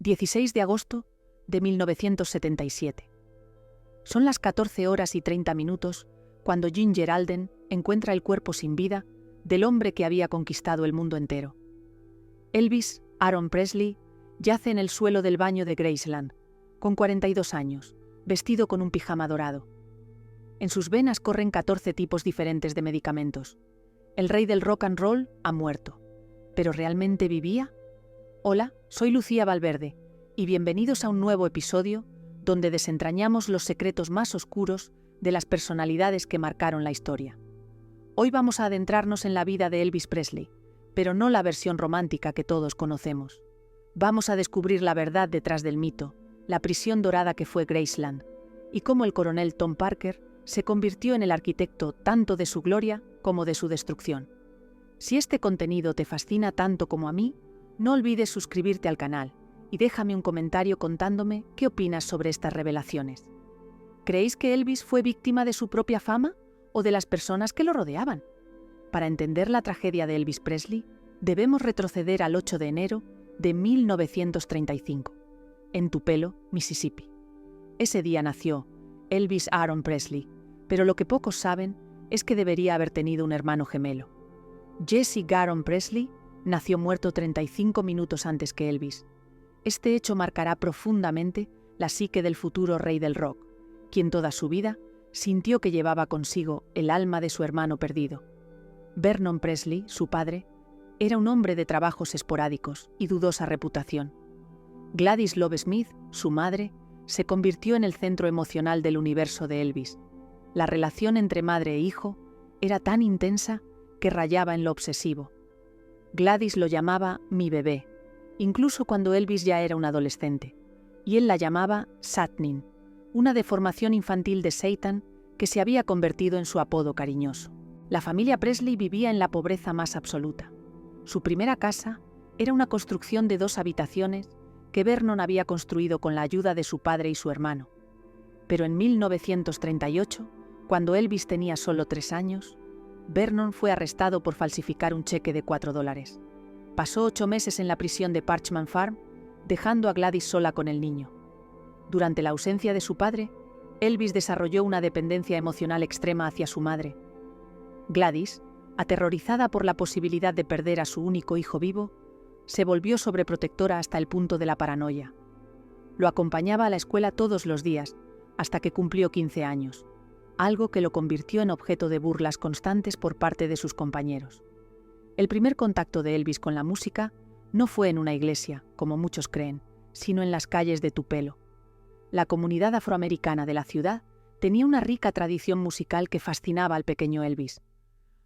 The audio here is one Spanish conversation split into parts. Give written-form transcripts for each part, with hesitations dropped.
16 de agosto de 1977. Son las 14 horas y 30 minutos cuando Ginger Alden encuentra el cuerpo sin vida del hombre que había conquistado el mundo entero. Elvis Aaron Presley yace en el suelo del baño de Graceland, con 42 años, vestido con un pijama dorado. En sus venas corren 14 tipos diferentes de medicamentos. El rey del rock and roll ha muerto. ¿Pero realmente vivía? Hola, soy Lucía Valverde, y bienvenidos a un nuevo episodio donde desentrañamos los secretos más oscuros de las personalidades que marcaron la historia. Hoy vamos a adentrarnos en la vida de Elvis Presley, pero no la versión romántica que todos conocemos. Vamos a descubrir la verdad detrás del mito, la prisión dorada que fue Graceland, y cómo el coronel Tom Parker se convirtió en el arquitecto tanto de su gloria como de su destrucción. Si este contenido te fascina tanto como a mí, no olvides suscribirte al canal y déjame un comentario contándome qué opinas sobre estas revelaciones. ¿Creéis que Elvis fue víctima de su propia fama o de las personas que lo rodeaban? Para entender la tragedia de Elvis Presley, debemos retroceder al 8 de enero de 1935, en Tupelo, Mississippi. Ese día nació Elvis Aaron Presley, pero lo que pocos saben es que debería haber tenido un hermano gemelo. Jesse Aaron Presley nació muerto 35 minutos antes que Elvis. Este hecho marcará profundamente la psique del futuro rey del rock, quien toda su vida sintió que llevaba consigo el alma de su hermano perdido. Vernon Presley, su padre, era un hombre de trabajos esporádicos y dudosa reputación. Gladys Love Smith, su madre, se convirtió en el centro emocional del universo de Elvis. La relación entre madre e hijo era tan intensa que rayaba en lo obsesivo. Gladys lo llamaba mi bebé, incluso cuando Elvis ya era un adolescente, y él la llamaba Satnin, una deformación infantil de Satan que se había convertido en su apodo cariñoso. La familia Presley vivía en la pobreza más absoluta. Su primera casa era una construcción de 2 habitaciones que Vernon había construido con la ayuda de su padre y su hermano. Pero en 1938, cuando Elvis tenía solo 3 años, Vernon fue arrestado por falsificar un cheque de $4. Pasó 8 meses en la prisión de Parchman Farm, dejando a Gladys sola con el niño. Durante la ausencia de su padre, Elvis desarrolló una dependencia emocional extrema hacia su madre. Gladys, aterrorizada por la posibilidad de perder a su único hijo vivo, se volvió sobreprotectora hasta el punto de la paranoia. Lo acompañaba a la escuela todos los días, hasta que cumplió 15 años, algo que lo convirtió en objeto de burlas constantes por parte de sus compañeros. El primer contacto de Elvis con la música no fue en una iglesia, como muchos creen, sino en las calles de Tupelo. La comunidad afroamericana de la ciudad tenía una rica tradición musical que fascinaba al pequeño Elvis.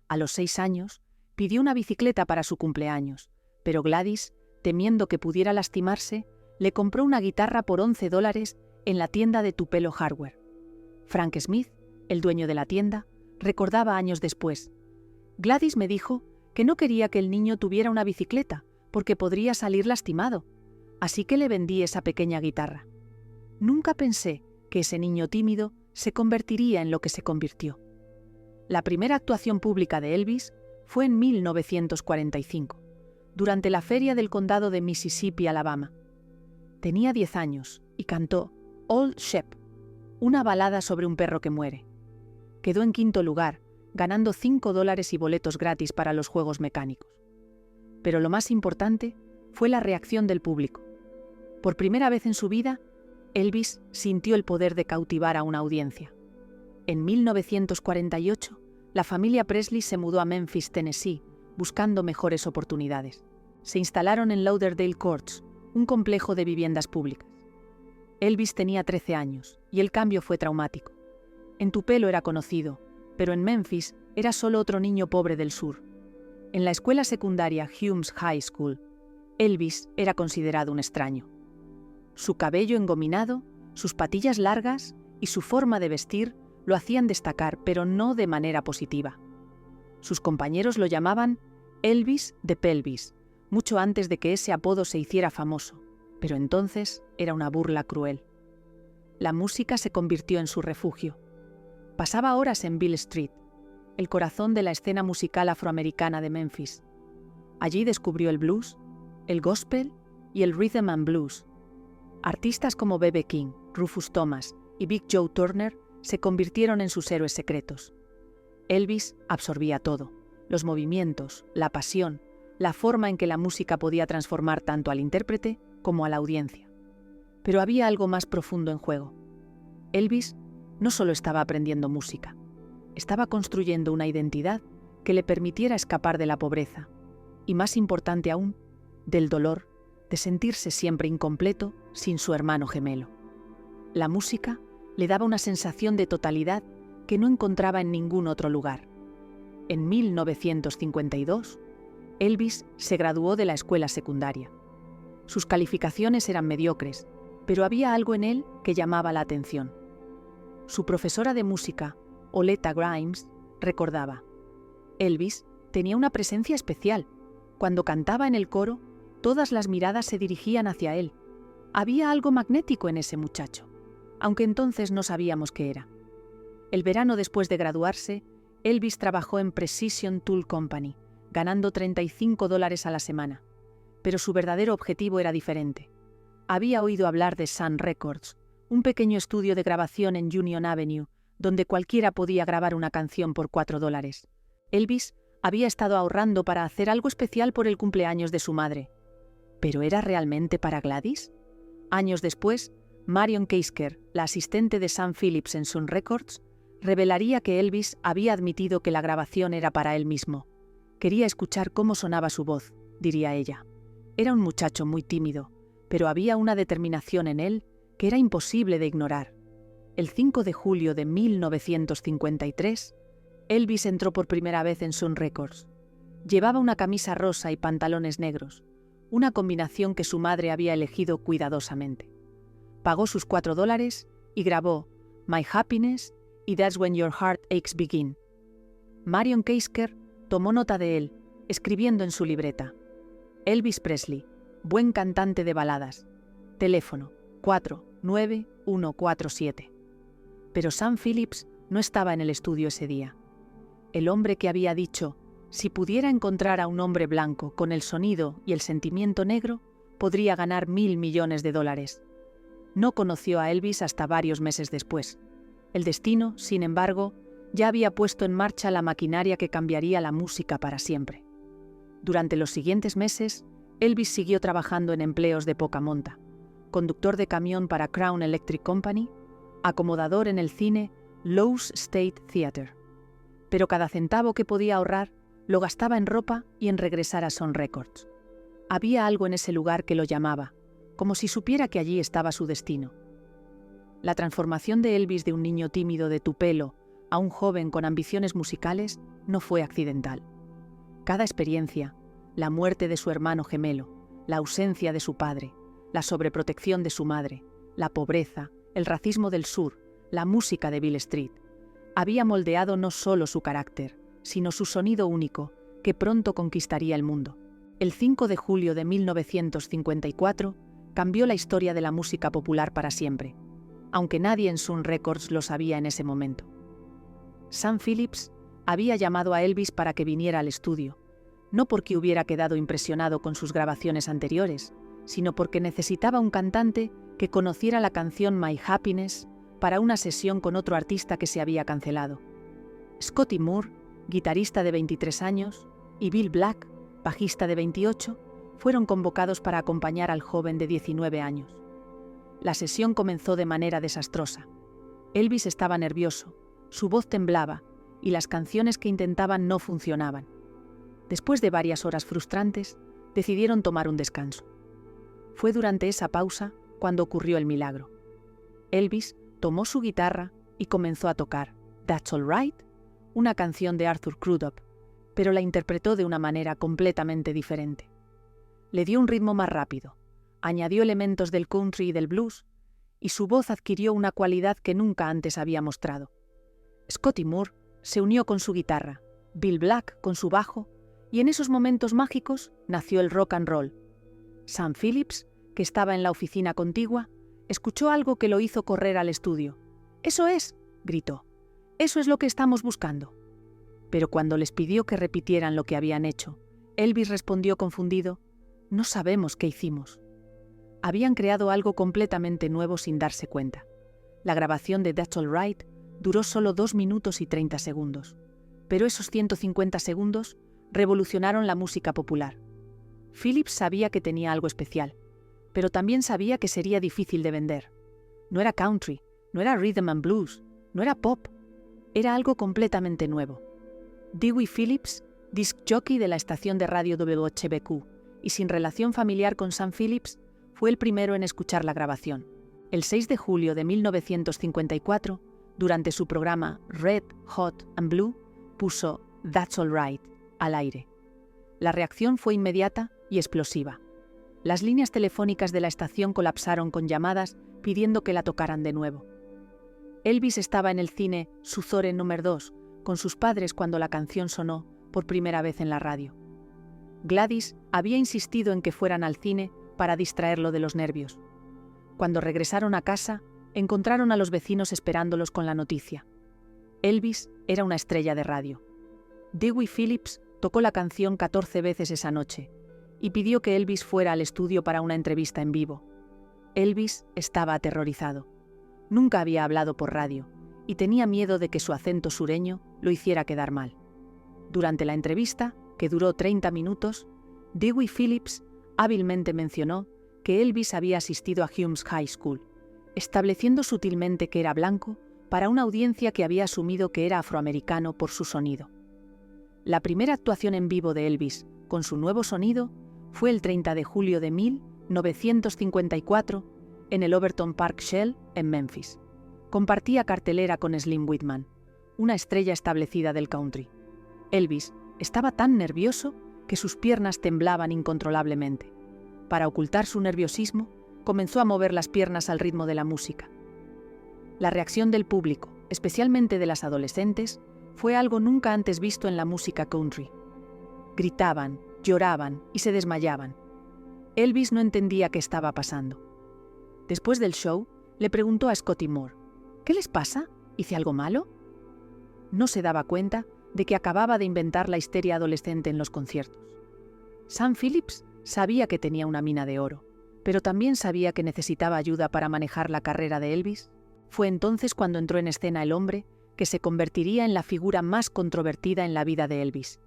A los 6 años, pidió una bicicleta para su cumpleaños, pero Gladys, temiendo que pudiera lastimarse, le compró una guitarra por $11 en la tienda de Tupelo Hardware. Frank Smith, el dueño de la tienda, recordaba años después: Gladys me dijo que no quería que el niño tuviera una bicicleta porque podría salir lastimado, así que le vendí esa pequeña guitarra. Nunca pensé que ese niño tímido se convertiría en lo que se convirtió. La primera actuación pública de Elvis fue en 1945, durante la feria del condado de Mississippi, Alabama. Tenía 10 años y cantó Old Shep, una balada sobre un perro que muere. Quedó en 5º lugar, ganando $5 y boletos gratis para los juegos mecánicos. Pero lo más importante fue la reacción del público. Por primera vez en su vida, Elvis sintió el poder de cautivar a una audiencia. En 1948, la familia Presley se mudó a Memphis, Tennessee, buscando mejores oportunidades. Se instalaron en Lauderdale Courts, un complejo de viviendas públicas. Elvis tenía 13 años, y el cambio fue traumático. En Tupelo era conocido, pero en Memphis era solo otro niño pobre del sur. En la escuela secundaria Humes High School, Elvis era considerado un extraño. Su cabello engominado, sus patillas largas y su forma de vestir lo hacían destacar, pero no de manera positiva. Sus compañeros lo llamaban Elvis de Pelvis, mucho antes de que ese apodo se hiciera famoso, pero entonces era una burla cruel. La música se convirtió en su refugio. Pasaba horas en Beale Street, el corazón de la escena musical afroamericana de Memphis. Allí descubrió el blues, el gospel y el rhythm and blues, Artistas como B.B. King, Rufus Thomas y Big Joe Turner se convirtieron en sus héroes secretos. Elvis absorbía todo: los movimientos, la pasión, la forma en que la música podía transformar tanto al intérprete como a la audiencia. Pero había algo más profundo en juego. Elvis no solo estaba aprendiendo música, estaba construyendo una identidad que le permitiera escapar de la pobreza y, más importante aún, del dolor de sentirse siempre incompleto sin su hermano gemelo. La música le daba una sensación de totalidad que no encontraba en ningún otro lugar. En 1952, Elvis se graduó de la escuela secundaria. Sus calificaciones eran mediocres, pero había algo en él que llamaba la atención. Su profesora de música, Oleta Grimes, recordaba: Elvis tenía una presencia especial. Cuando cantaba en el coro, todas las miradas se dirigían hacia él. Había algo magnético en ese muchacho, aunque entonces no sabíamos qué era. El verano después de graduarse, Elvis trabajó en Precision Tool Company, ganando $35 a la semana. Pero su verdadero objetivo era diferente. Había oído hablar de Sun Records, un pequeño estudio de grabación en Union Avenue, donde cualquiera podía grabar una canción por $4. Elvis había estado ahorrando para hacer algo especial por el cumpleaños de su madre. ¿Pero era realmente para Gladys? Años después, Marion Keisker, la asistente de Sam Phillips en Sun Records, revelaría que Elvis había admitido que la grabación era para él mismo. Quería escuchar cómo sonaba su voz, diría ella. Era un muchacho muy tímido, pero había una determinación en él que era imposible de ignorar. El 5 de julio de 1953, Elvis entró por primera vez en Sun Records. Llevaba una camisa rosa y pantalones negros, una combinación que su madre había elegido cuidadosamente. Pagó sus $4 y grabó My Happiness y That's When Your Heart Aches Begin. Marion Keisker tomó nota de él, escribiendo en su libreta: Elvis Presley, buen cantante de baladas. Teléfono 49147. Pero Sam Phillips no estaba en el estudio ese día. El hombre que había dicho: si pudiera encontrar a un hombre blanco con el sonido y el sentimiento negro, podría ganar $1.000 millones. No conoció a Elvis hasta varios meses después. El destino, sin embargo, ya había puesto en marcha la maquinaria que cambiaría la música para siempre. Durante los siguientes meses, Elvis siguió trabajando en empleos de poca monta: conductor de camión para Crown Electric Company, acomodador en el cine Loew's State Theatre. Pero cada centavo que podía ahorrar lo gastaba en ropa y en regresar a Sun Records. Había algo en ese lugar que lo llamaba, como si supiera que allí estaba su destino. La transformación de Elvis de un niño tímido de Tupelo a un joven con ambiciones musicales no fue accidental. Cada experiencia, la muerte de su hermano gemelo, la ausencia de su padre, la sobreprotección de su madre, la pobreza, el racismo del sur, la música de Beale Street, había moldeado no solo su carácter, sino su sonido único, que pronto conquistaría el mundo. El 5 de julio de 1954 cambió la historia de la música popular para siempre, aunque nadie en Sun Records lo sabía en ese momento. Sam Phillips había llamado a Elvis para que viniera al estudio, no porque hubiera quedado impresionado con sus grabaciones anteriores, sino porque necesitaba un cantante que conociera la canción My Happiness para una sesión con otro artista que se había cancelado. Scotty Moore, guitarrista de 23 años, y Bill Black, bajista de 28, fueron convocados para acompañar al joven de 19 años. La sesión comenzó de manera desastrosa. Elvis estaba nervioso, su voz temblaba y las canciones que intentaban no funcionaban. Después de varias horas frustrantes, decidieron tomar un descanso. Fue durante esa pausa cuando ocurrió el milagro. Elvis tomó su guitarra y comenzó a tocar That's All Right, una canción de Arthur Crudup, pero la interpretó de una manera completamente diferente. Le dio un ritmo más rápido, añadió elementos del country y del blues, y su voz adquirió una cualidad que nunca antes había mostrado. Scotty Moore se unió con su guitarra, Bill Black con su bajo, y en esos momentos mágicos nació el rock and roll. Sam Phillips, que estaba en la oficina contigua, escuchó algo que lo hizo correr al estudio. «¡Eso es!», gritó. «¡Eso es lo que estamos buscando!». Pero cuando les pidió que repitieran lo que habían hecho, Elvis respondió confundido: «No sabemos qué hicimos». Habían creado algo completamente nuevo sin darse cuenta. La grabación de That's All Right duró solo 2 minutos y 30 segundos, pero esos 150 segundos revolucionaron la música popular. Phillips sabía que tenía algo especial, pero también sabía que sería difícil de vender. No era country, no era rhythm and blues, no era pop, era algo completamente nuevo. Dewey Phillips, disc jockey de la estación de radio WHBQ y sin relación familiar con Sam Phillips, fue el primero en escuchar la grabación. El 6 de julio de 1954, durante su programa Red, Hot and Blue, puso That's All Right al aire. La reacción fue inmediata y explosiva. Las líneas telefónicas de la estación colapsaron con llamadas pidiendo que la tocaran de nuevo. Elvis estaba en el cine Suzore número 2 con sus padres cuando la canción sonó por primera vez en la radio. Gladys había insistido en que fueran al cine para distraerlo de los nervios. Cuando regresaron a casa, encontraron a los vecinos esperándolos con la noticia. Elvis era una estrella de radio. Dewey Phillips tocó la canción 14 veces esa noche y pidió que Elvis fuera al estudio para una entrevista en vivo. Elvis estaba aterrorizado. Nunca había hablado por radio y tenía miedo de que su acento sureño lo hiciera quedar mal. Durante la entrevista, que duró 30 minutos, Dewey Phillips hábilmente mencionó que Elvis había asistido a Humes High School, estableciendo sutilmente que era blanco para una audiencia que había asumido que era afroamericano por su sonido. La primera actuación en vivo de Elvis, con su nuevo sonido, fue el 30 de julio de 1954 en el Overton Park Shell en Memphis. Compartía cartelera con Slim Whitman, una estrella establecida del country. Elvis estaba tan nervioso que sus piernas temblaban incontrolablemente. Para ocultar su nerviosismo, comenzó a mover las piernas al ritmo de la música. La reacción del público, especialmente de las adolescentes, fue algo nunca antes visto en la música country. Gritaban, lloraban y se desmayaban. Elvis no entendía qué estaba pasando. Después del show, le preguntó a Scotty Moore, ¿qué les pasa? ¿Hice algo malo? No se daba cuenta de que acababa de inventar la histeria adolescente en los conciertos. Sam Phillips sabía que tenía una mina de oro, pero también sabía que necesitaba ayuda para manejar la carrera de Elvis. Fue entonces cuando entró en escena el hombre que se convertiría en la figura más controvertida en la vida de Elvis,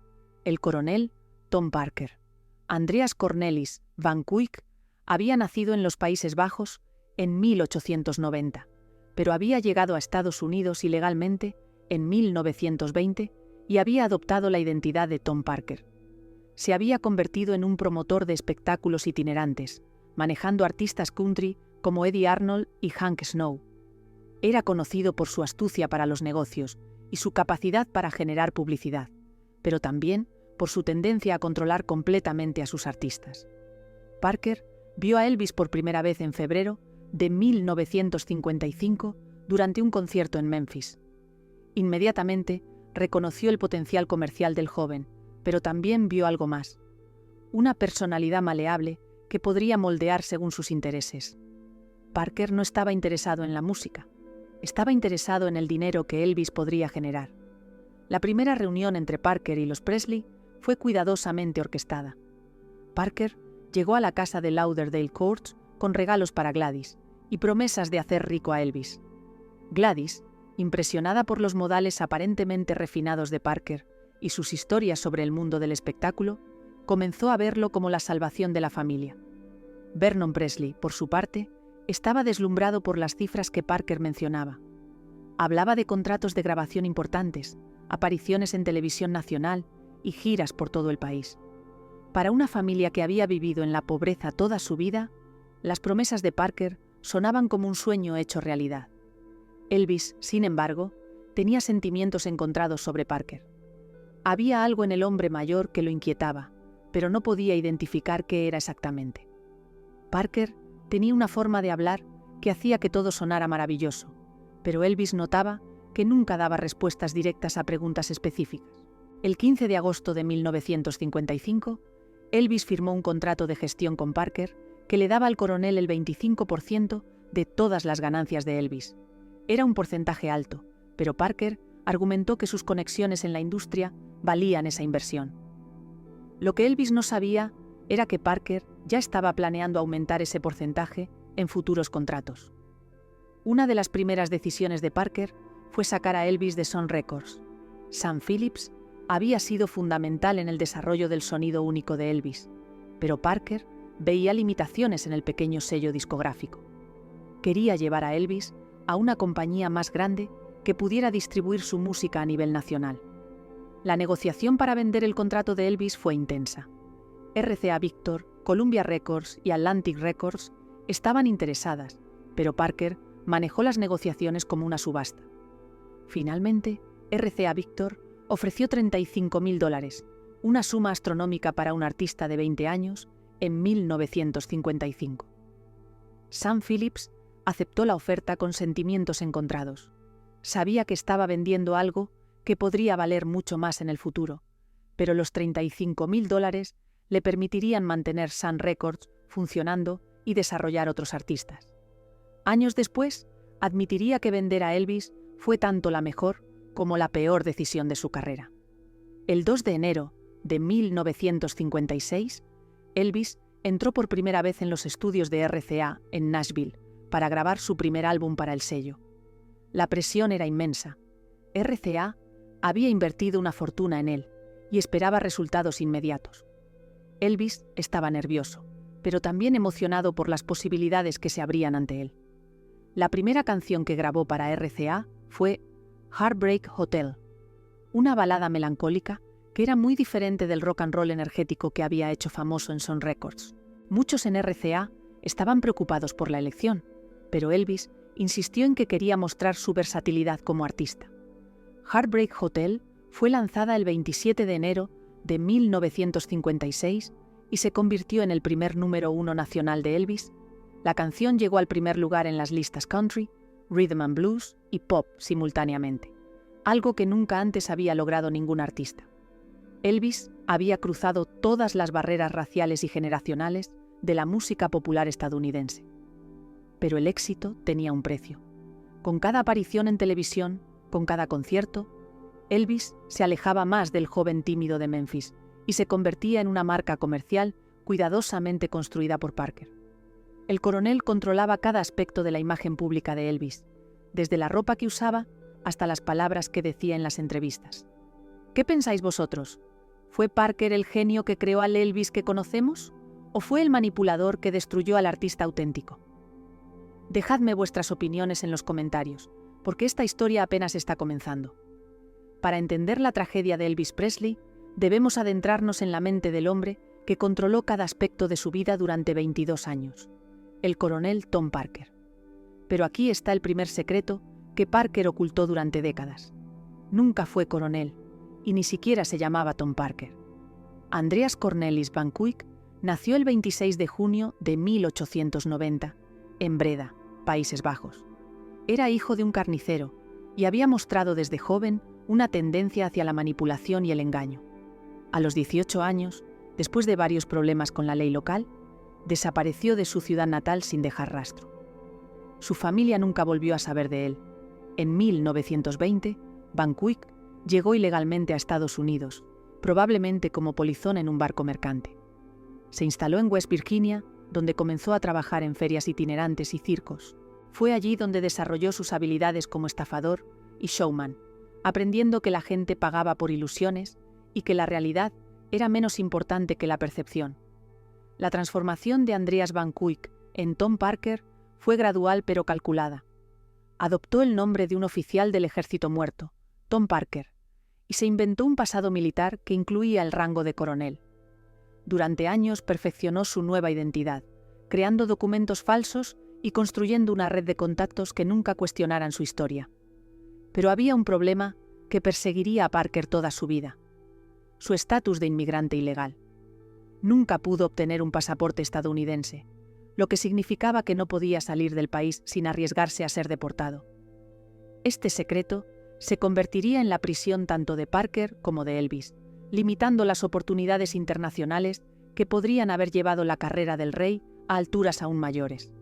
el coronel Tom Parker. Andreas Cornelis van Cuyk había nacido en los Países Bajos en 1890, pero había llegado a Estados Unidos ilegalmente en 1920 y había adoptado la identidad de Tom Parker. Se había convertido en un promotor de espectáculos itinerantes, manejando artistas country como Eddie Arnold y Hank Snow. Era conocido por su astucia para los negocios y su capacidad para generar publicidad, pero también por su tendencia a controlar completamente a sus artistas. Parker vio a Elvis por primera vez en febrero de 1955 durante un concierto en Memphis. Inmediatamente reconoció el potencial comercial del joven, pero también vio algo más: una personalidad maleable que podría moldear según sus intereses. Parker no estaba interesado en la música, estaba interesado en el dinero que Elvis podría generar. La primera reunión entre Parker y los Presley fue cuidadosamente orquestada. Parker llegó a la casa de Lauderdale Courts con regalos para Gladys y promesas de hacer rico a Elvis. Gladys, impresionada por los modales aparentemente refinados de Parker y sus historias sobre el mundo del espectáculo, comenzó a verlo como la salvación de la familia. Vernon Presley, por su parte, estaba deslumbrado por las cifras que Parker mencionaba. Hablaba de contratos de grabación importantes, apariciones en televisión nacional y giras por todo el país. Para una familia que había vivido en la pobreza toda su vida, las promesas de Parker sonaban como un sueño hecho realidad. Elvis, sin embargo, tenía sentimientos encontrados sobre Parker. Había algo en el hombre mayor que lo inquietaba, pero no podía identificar qué era exactamente. Parker tenía una forma de hablar que hacía que todo sonara maravilloso, pero Elvis notaba que nunca daba respuestas directas a preguntas específicas. El 15 de agosto de 1955, Elvis firmó un contrato de gestión con Parker que le daba al coronel el 25% de todas las ganancias de Elvis. Era un porcentaje alto, pero Parker argumentó que sus conexiones en la industria valían esa inversión. Lo que Elvis no sabía era que Parker ya estaba planeando aumentar ese porcentaje en futuros contratos. Una de las primeras decisiones de Parker fue sacar a Elvis de Sun Records. Sam Phillips había sido fundamental en el desarrollo del sonido único de Elvis, pero Parker veía limitaciones en el pequeño sello discográfico. Quería llevar a Elvis a una compañía más grande que pudiera distribuir su música a nivel nacional. La negociación para vender el contrato de Elvis fue intensa. RCA Victor, Columbia Records y Atlantic Records estaban interesadas, pero Parker manejó las negociaciones como una subasta. Finalmente, RCA Victor ofreció $35.000, una suma astronómica para un artista de 20 años, en 1955. Sam Phillips aceptó la oferta con sentimientos encontrados. Sabía que estaba vendiendo algo que podría valer mucho más en el futuro, pero los $35.000 le permitirían mantener Sun Records funcionando y desarrollar otros artistas. Años después, admitiría que vender a Elvis fue tanto la mejor como la peor decisión de su carrera. El 2 de enero de 1956, Elvis entró por primera vez en los estudios de RCA en Nashville para grabar su primer álbum para el sello. La presión era inmensa. RCA había invertido una fortuna en él y esperaba resultados inmediatos. Elvis estaba nervioso, pero también emocionado por las posibilidades que se abrían ante él. La primera canción que grabó para RCA fue Heartbreak Hotel, una balada melancólica que era muy diferente del rock and roll energético que había hecho famoso en Sun Records. Muchos en RCA estaban preocupados por la elección, pero Elvis insistió en que quería mostrar su versatilidad como artista. Heartbreak Hotel fue lanzada el 27 de enero de 1956 y se convirtió en el primer número 1 nacional de Elvis. La canción llegó al primer lugar en las listas country, rhythm and blues y pop simultáneamente, algo que nunca antes había logrado ningún artista. Elvis había cruzado todas las barreras raciales y generacionales de la música popular estadounidense. Pero el éxito tenía un precio. Con cada aparición en televisión, con cada concierto, Elvis se alejaba más del joven tímido de Memphis y se convertía en una marca comercial cuidadosamente construida por Parker. El coronel controlaba cada aspecto de la imagen pública de Elvis, desde la ropa que usaba hasta las palabras que decía en las entrevistas. ¿Qué pensáis vosotros? ¿Fue Parker el genio que creó al Elvis que conocemos? ¿O fue el manipulador que destruyó al artista auténtico? Dejadme vuestras opiniones en los comentarios, porque esta historia apenas está comenzando. Para entender la tragedia de Elvis Presley, debemos adentrarnos en la mente del hombre que controló cada aspecto de su vida durante 22 años, el coronel Tom Parker. Pero aquí está el primer secreto que Parker ocultó durante décadas. Nunca fue coronel, y ni siquiera se llamaba Tom Parker. Andreas Cornelis Van Cuyk nació el 26 de junio de 1890, en Breda, Países Bajos. Era hijo de un carnicero, y había mostrado desde joven una tendencia hacia la manipulación y el engaño. A los 18 años, después de varios problemas con la ley local, desapareció de su ciudad natal sin dejar rastro. Su familia nunca volvió a saber de él. En 1920, Van Cuyk llegó ilegalmente a Estados Unidos, probablemente como polizón en un barco mercante. Se instaló en West Virginia, donde comenzó a trabajar en ferias itinerantes y circos. Fue allí donde desarrolló sus habilidades como estafador y showman, aprendiendo que la gente pagaba por ilusiones y que la realidad era menos importante que la percepción. La transformación de Andreas Van Cuyk en Tom Parker fue gradual pero calculada. Adoptó el nombre de un oficial del ejército muerto, Tom Parker, y se inventó un pasado militar que incluía el rango de coronel. Durante años perfeccionó su nueva identidad, creando documentos falsos y construyendo una red de contactos que nunca cuestionaran su historia. Pero había un problema que perseguiría a Parker toda su vida: su estatus de inmigrante ilegal. Nunca pudo obtener un pasaporte estadounidense, lo que significaba que no podía salir del país sin arriesgarse a ser deportado. Este secreto se convertiría en la prisión tanto de Parker como de Elvis, limitando las oportunidades internacionales que podrían haber llevado la carrera del rey a alturas aún mayores.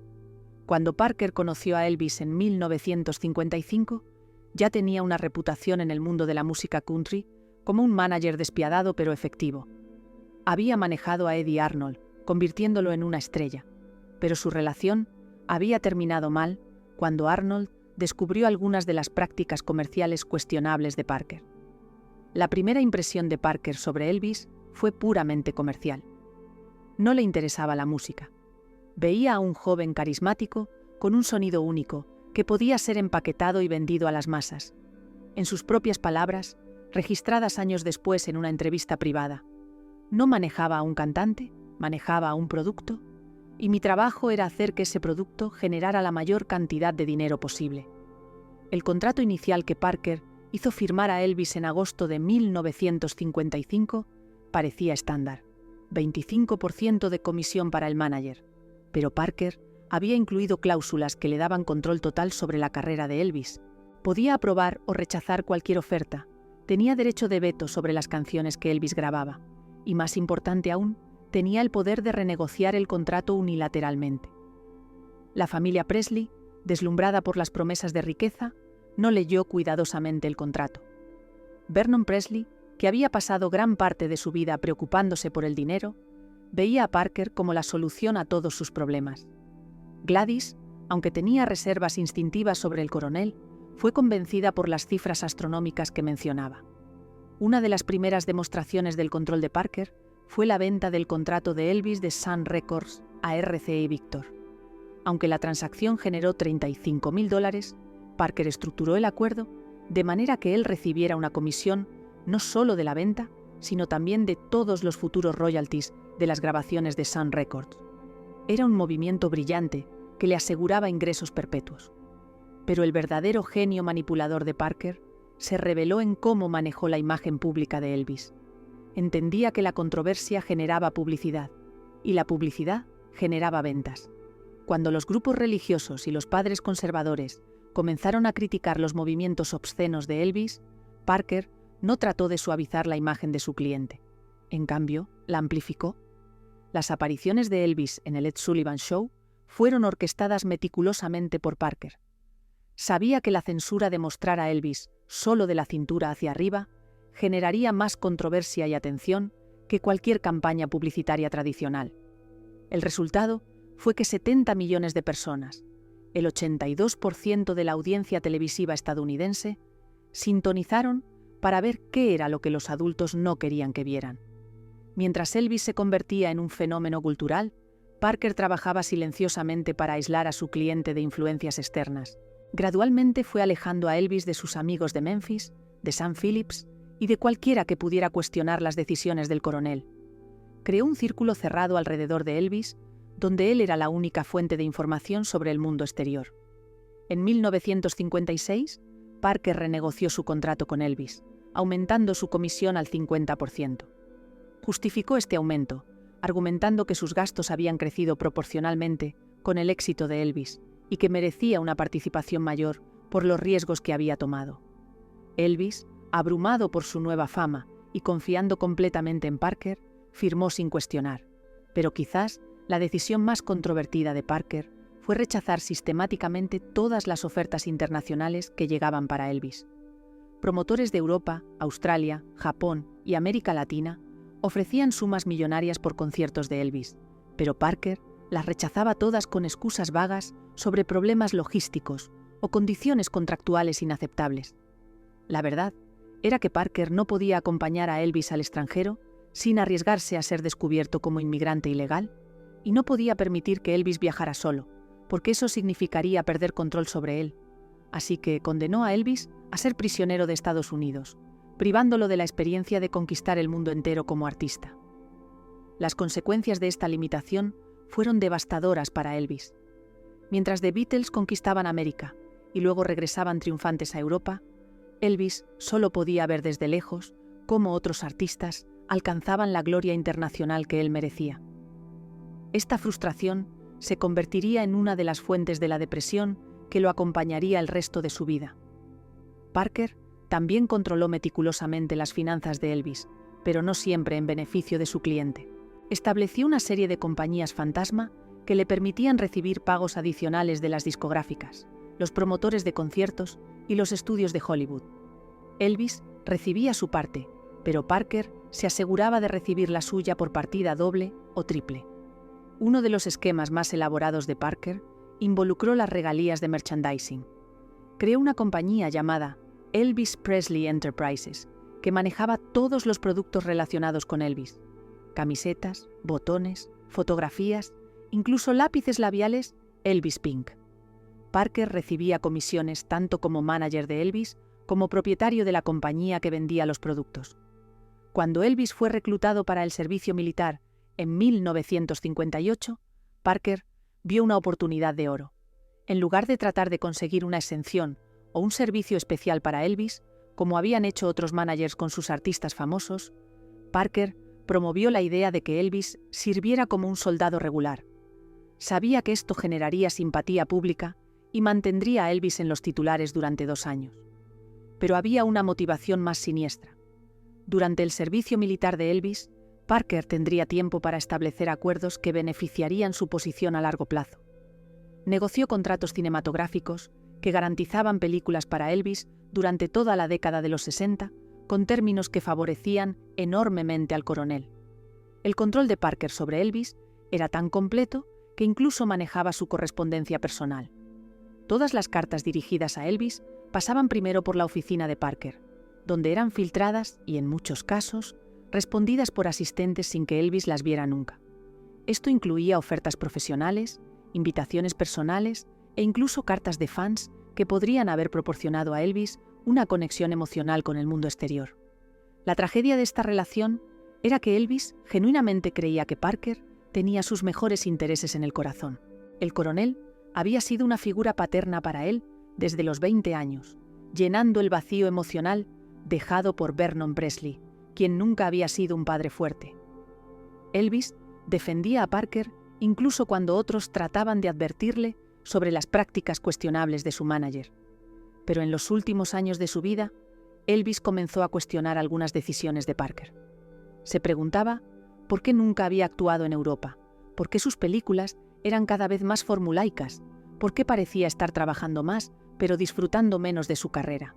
Cuando Parker conoció a Elvis en 1955, ya tenía una reputación en el mundo de la música country como un manager despiadado pero efectivo. había manejado a Eddie Arnold, convirtiéndolo en una estrella, pero su relación había terminado mal cuando Arnold descubrió algunas de las prácticas comerciales cuestionables de Parker. La primera impresión de Parker sobre Elvis fue puramente comercial. No le interesaba la música. Veía a un joven carismático con un sonido único que podía ser empaquetado y vendido a las masas. En sus propias palabras, registradas años después en una entrevista privada, no manejaba a un cantante, manejaba a un producto, y mi trabajo era hacer que ese producto generara la mayor cantidad de dinero posible. El contrato inicial que Parker hizo firmar a Elvis en agosto de 1955 parecía estándar, 25% de comisión para el manager, pero Parker había incluido cláusulas que le daban control total sobre la carrera de Elvis. Podía aprobar o rechazar cualquier oferta, tenía derecho de veto sobre las canciones que Elvis grababa, y más importante aún, tenía el poder de renegociar el contrato unilateralmente. La familia Presley, deslumbrada por las promesas de riqueza, no leyó cuidadosamente el contrato. Vernon Presley, que había pasado gran parte de su vida preocupándose por el dinero, veía a Parker como la solución a todos sus problemas. Gladys, aunque tenía reservas instintivas sobre el coronel, fue convencida por las cifras astronómicas que mencionaba. Una de las primeras demostraciones del control de Parker fue la venta del contrato de Elvis de Sun Records a RCA Victor. Aunque la transacción generó $35.000, Parker estructuró el acuerdo de manera que él recibiera una comisión no solo de la venta, sino también de todos los futuros royalties de las grabaciones de Sun Records. Era un movimiento brillante que le aseguraba ingresos perpetuos. Pero el verdadero genio manipulador de Parker se reveló en cómo manejó la imagen pública de Elvis. Entendía que la controversia generaba publicidad, y la publicidad generaba ventas. Cuando los grupos religiosos y los padres conservadores comenzaron a criticar los movimientos obscenos de Elvis, Parker no trató de suavizar la imagen de su cliente. En cambio, la amplificó. Las apariciones de Elvis en el Ed Sullivan Show fueron orquestadas meticulosamente por Parker. Sabía que la censura de mostrar a Elvis solo de la cintura hacia arriba generaría más controversia y atención que cualquier campaña publicitaria tradicional. El resultado fue que 70 millones de personas, el 82% de la audiencia televisiva estadounidense, sintonizaron para ver qué era lo que los adultos no querían que vieran. Mientras Elvis se convertía en un fenómeno cultural, Parker trabajaba silenciosamente para aislar a su cliente de influencias externas. Gradualmente fue alejando a Elvis de sus amigos de Memphis, de Sam Phillips y de cualquiera que pudiera cuestionar las decisiones del coronel. Creó un círculo cerrado alrededor de Elvis, donde él era la única fuente de información sobre el mundo exterior. En 1956, Parker renegoció su contrato con Elvis, aumentando su comisión al 50%. Justificó este aumento, argumentando que sus gastos habían crecido proporcionalmente con el éxito de Elvis y que merecía una participación mayor por los riesgos que había tomado. Elvis, abrumado por su nueva fama y confiando completamente en Parker, firmó sin cuestionar, pero quizás la decisión más controvertida de Parker fue rechazar sistemáticamente todas las ofertas internacionales que llegaban para Elvis. Promotores de Europa, Australia, Japón y América Latina ofrecían sumas millonarias por conciertos de Elvis, pero Parker las rechazaba todas con excusas vagas sobre problemas logísticos o condiciones contractuales inaceptables. La verdad era que Parker no podía acompañar a Elvis al extranjero sin arriesgarse a ser descubierto como inmigrante ilegal, y no podía permitir que Elvis viajara solo, porque eso significaría perder control sobre él. Así que condenó a Elvis a ser prisionero de Estados Unidos, privándolo de la experiencia de conquistar el mundo entero como artista. Las consecuencias de esta limitación fueron devastadoras para Elvis. Mientras The Beatles conquistaban América y luego regresaban triunfantes a Europa, Elvis solo podía ver desde lejos cómo otros artistas alcanzaban la gloria internacional que él merecía. Esta frustración se convertiría en una de las fuentes de la depresión que lo acompañaría el resto de su vida. Parker también controló meticulosamente las finanzas de Elvis, pero no siempre en beneficio de su cliente. Estableció una serie de compañías fantasma que le permitían recibir pagos adicionales de las discográficas, los promotores de conciertos y los estudios de Hollywood. Elvis recibía su parte, pero Parker se aseguraba de recibir la suya por partida doble o triple. Uno de los esquemas más elaborados de Parker involucró las regalías de merchandising. Creó una compañía llamada Elvis Presley Enterprises, que manejaba todos los productos relacionados con Elvis: camisetas, botones, fotografías, incluso lápices labiales Elvis Pink. Parker recibía comisiones tanto como manager de Elvis como propietario de la compañía que vendía los productos. Cuando Elvis fue reclutado para el servicio militar en 1958, Parker vio una oportunidad de oro. En lugar de tratar de conseguir una exención o un servicio especial para Elvis, como habían hecho otros managers con sus artistas famosos, Parker promovió la idea de que Elvis sirviera como un soldado regular. Sabía que esto generaría simpatía pública y mantendría a Elvis en los titulares durante 2 años. Pero había una motivación más siniestra. Durante el servicio militar de Elvis, Parker tendría tiempo para establecer acuerdos que beneficiarían su posición a largo plazo. Negoció contratos cinematográficos que garantizaban películas para Elvis durante toda la década de los 60, con términos que favorecían enormemente al coronel. El control de Parker sobre Elvis era tan completo que incluso manejaba su correspondencia personal. Todas las cartas dirigidas a Elvis pasaban primero por la oficina de Parker, donde eran filtradas y, en muchos casos, respondidas por asistentes sin que Elvis las viera nunca. Esto incluía ofertas profesionales, invitaciones personales e incluso cartas de fans que podrían haber proporcionado a Elvis una conexión emocional con el mundo exterior. La tragedia de esta relación era que Elvis genuinamente creía que Parker tenía sus mejores intereses en el corazón. El coronel había sido una figura paterna para él desde los 20 años, llenando el vacío emocional dejado por Vernon Presley, quien nunca había sido un padre fuerte. Elvis defendía a Parker incluso cuando otros trataban de advertirle sobre las prácticas cuestionables de su manager. Pero en los últimos años de su vida, Elvis comenzó a cuestionar algunas decisiones de Parker. Se preguntaba por qué nunca había actuado en Europa, por qué sus películas eran cada vez más formulaicas, por qué parecía estar trabajando más, pero disfrutando menos de su carrera.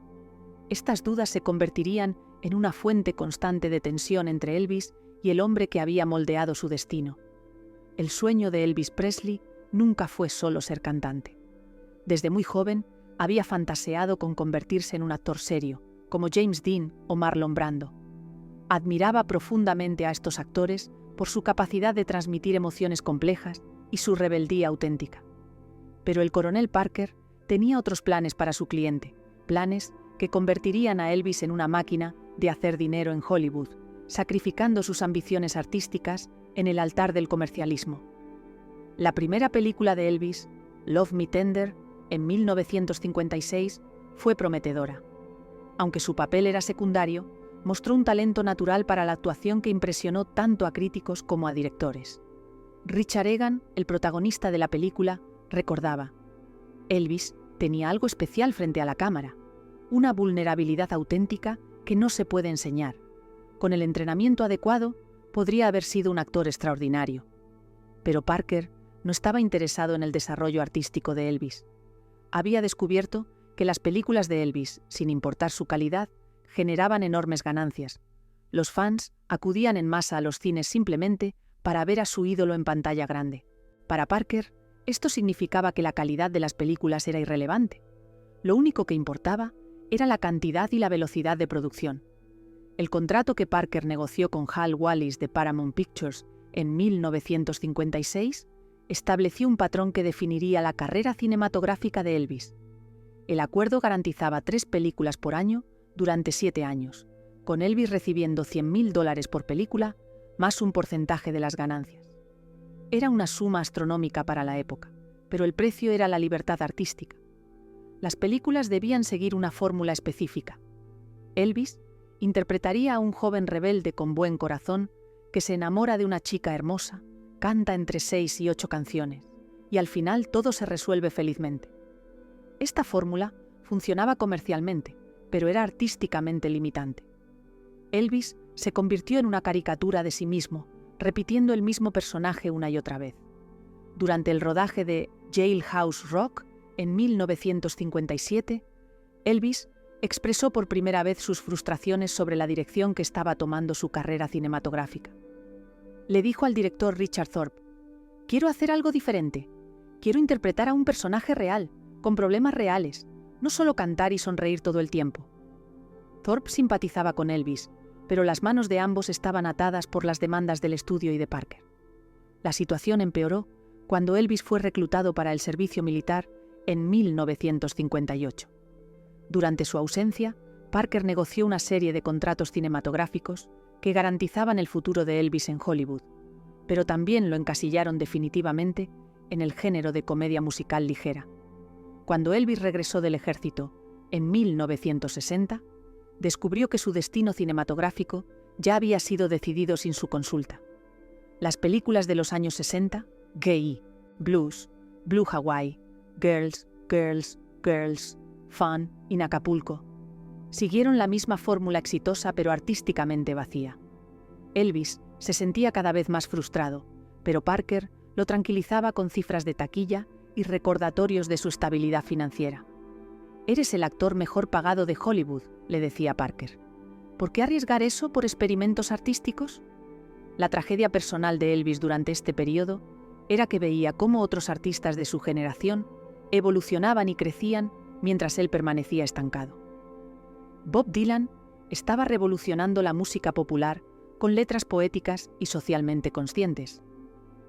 Estas dudas se convertirían en una fuente constante de tensión entre Elvis y el hombre que había moldeado su destino. El sueño de Elvis Presley nunca fue solo ser cantante. Desde muy joven había fantaseado con convertirse en un actor serio, como James Dean o Marlon Brando. Admiraba profundamente a estos actores por su capacidad de transmitir emociones complejas y su rebeldía auténtica. Pero el coronel Parker tenía otros planes para su cliente, planes que convertirían a Elvis en una máquina de hacer dinero en Hollywood, sacrificando sus ambiciones artísticas en el altar del comercialismo. La primera película de Elvis, Love Me Tender, en 1956, fue prometedora. Aunque su papel era secundario, mostró un talento natural para la actuación que impresionó tanto a críticos como a directores. Richard Egan, el protagonista de la película, recordaba: Elvis tenía algo especial frente a la cámara, una vulnerabilidad auténtica que no se puede enseñar. Con el entrenamiento adecuado, podría haber sido un actor extraordinario. Pero Parker no estaba interesado en el desarrollo artístico de Elvis. Había descubierto que las películas de Elvis, sin importar su calidad, generaban enormes ganancias. Los fans acudían en masa a los cines simplemente para ver a su ídolo en pantalla grande. Para Parker, esto significaba que la calidad de las películas era irrelevante. Lo único que importaba era la cantidad y la velocidad de producción. El contrato que Parker negoció con Hal Wallis de Paramount Pictures en 1956 estableció un patrón que definiría la carrera cinematográfica de Elvis. El acuerdo garantizaba 3 películas por año durante 7 años, con Elvis recibiendo $100,000 por película, más un porcentaje de las ganancias. Era una suma astronómica para la época, pero el precio era la libertad artística. Las películas debían seguir una fórmula específica. Elvis interpretaría a un joven rebelde con buen corazón que se enamora de una chica hermosa, canta entre 6 y 8 canciones, y al final todo se resuelve felizmente. Esta fórmula funcionaba comercialmente, pero era artísticamente limitante. Elvis se convirtió en una caricatura de sí mismo, repitiendo el mismo personaje una y otra vez. Durante el rodaje de Jailhouse Rock, en 1957, Elvis expresó por primera vez sus frustraciones sobre la dirección que estaba tomando su carrera cinematográfica. Le dijo al director Richard Thorpe: «Quiero hacer algo diferente. Quiero interpretar a un personaje real, con problemas reales, no solo cantar y sonreír todo el tiempo». Thorpe simpatizaba con Elvis, pero las manos de ambos estaban atadas por las demandas del estudio y de Parker. La situación empeoró cuando Elvis fue reclutado para el servicio militar en 1958. Durante su ausencia, Parker negoció una serie de contratos cinematográficos que garantizaban el futuro de Elvis en Hollywood, pero también lo encasillaron definitivamente en el género de comedia musical ligera. Cuando Elvis regresó del ejército en 1960, descubrió que su destino cinematográfico ya había sido decidido sin su consulta. Las películas de los años 60, Gay, Blues, Blue Hawaii, Girls, Girls, Girls, Fun y Acapulco, siguieron la misma fórmula exitosa pero artísticamente vacía. Elvis se sentía cada vez más frustrado, pero Parker lo tranquilizaba con cifras de taquilla y recordatorios de su estabilidad financiera. «Eres el actor mejor pagado de Hollywood», le decía Parker. «¿Por qué arriesgar eso por experimentos artísticos?». La tragedia personal de Elvis durante este periodo era que veía cómo otros artistas de su generación evolucionaban y crecían mientras él permanecía estancado. Bob Dylan estaba revolucionando la música popular con letras poéticas y socialmente conscientes.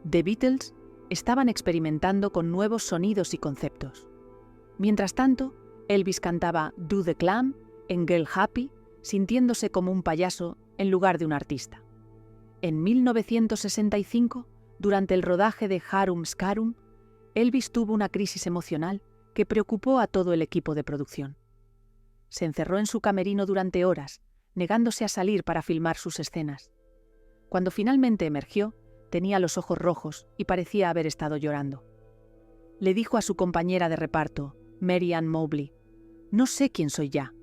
The Beatles estaban experimentando con nuevos sonidos y conceptos. Mientras tanto, Elvis cantaba Do the Clam en Get Happy, sintiéndose como un payaso en lugar de un artista. En 1965, durante el rodaje de Harum Skarum, Elvis tuvo una crisis emocional que preocupó a todo el equipo de producción. Se encerró en su camerino durante horas, negándose a salir para filmar sus escenas. Cuando finalmente emergió, tenía los ojos rojos y parecía haber estado llorando. Le dijo a su compañera de reparto, Mary Ann Mobley: «No sé quién soy ya.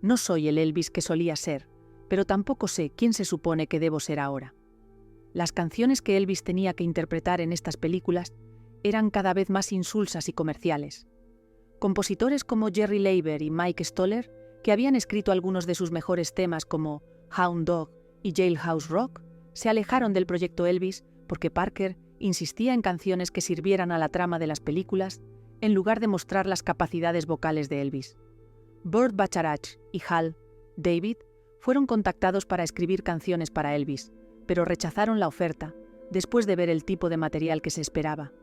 No soy el Elvis que solía ser, pero tampoco sé quién se supone que debo ser ahora». Las canciones que Elvis tenía que interpretar en estas películas eran cada vez más insulsas y comerciales. Compositores como Jerry Leiber y Mike Stoller, que habían escrito algunos de sus mejores temas como Hound Dog y Jailhouse Rock, se alejaron del proyecto Elvis porque Parker insistía en canciones que sirvieran a la trama de las películas en lugar de mostrar las capacidades vocales de Elvis. Burt Bacharach y Hal David fueron contactados para escribir canciones para Elvis, pero rechazaron la oferta después de ver el tipo de material que se esperaba.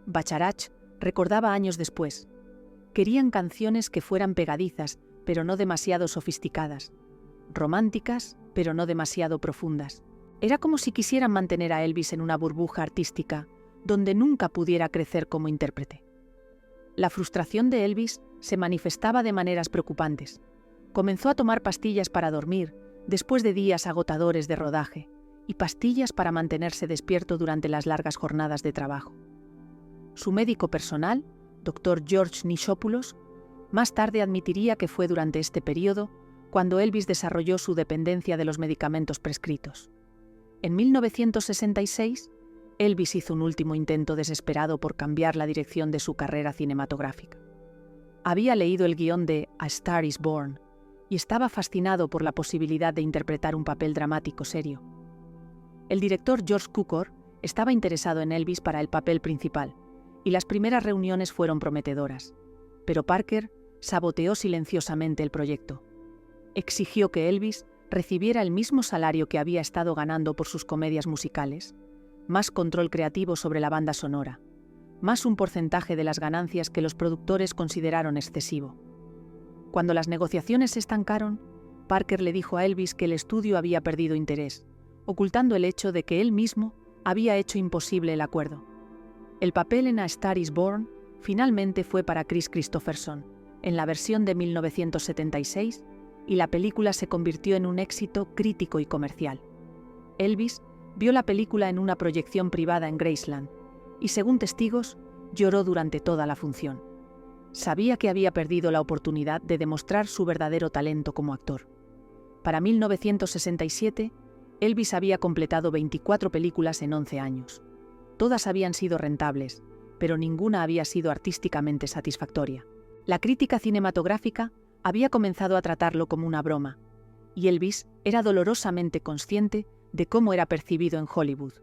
Bacharach recordaba años después: «Querían canciones que fueran pegadizas, pero no demasiado sofisticadas, románticas, pero no demasiado profundas. Era como si quisieran mantener a Elvis en una burbuja artística donde nunca pudiera crecer como intérprete». La frustración de Elvis se manifestaba de maneras preocupantes. Comenzó a tomar pastillas para dormir después de días agotadores de rodaje y pastillas para mantenerse despierto durante las largas jornadas de trabajo. Su médico personal, Dr. George Nichopoulos, más tarde admitiría que fue durante este periodo cuando Elvis desarrolló su dependencia de los medicamentos prescritos. En 1966, Elvis hizo un último intento desesperado por cambiar la dirección de su carrera cinematográfica. Había leído el guión de A Star is Born y estaba fascinado por la posibilidad de interpretar un papel dramático serio. El director George Cukor estaba interesado en Elvis para el papel principal, y las primeras reuniones fueron prometedoras. Pero Parker saboteó silenciosamente el proyecto. Exigió que Elvis recibiera el mismo salario que había estado ganando por sus comedias musicales, más control creativo sobre la banda sonora, más un porcentaje de las ganancias que los productores consideraron excesivo. Cuando las negociaciones se estancaron, Parker le dijo a Elvis que el estudio había perdido interés, ocultando el hecho de que él mismo había hecho imposible el acuerdo. El papel en A Star is Born finalmente fue para Kris Kristofferson, en la versión de 1976, y la película se convirtió en un éxito crítico y comercial. Elvis vio la película en una proyección privada en Graceland, y según testigos, lloró durante toda la función. Sabía que había perdido la oportunidad de demostrar su verdadero talento como actor. Para 1967, Elvis había completado 24 películas en 11 años. Todas habían sido rentables, pero ninguna había sido artísticamente satisfactoria. La crítica cinematográfica había comenzado a tratarlo como una broma, y Elvis era dolorosamente consciente de cómo era percibido en Hollywood.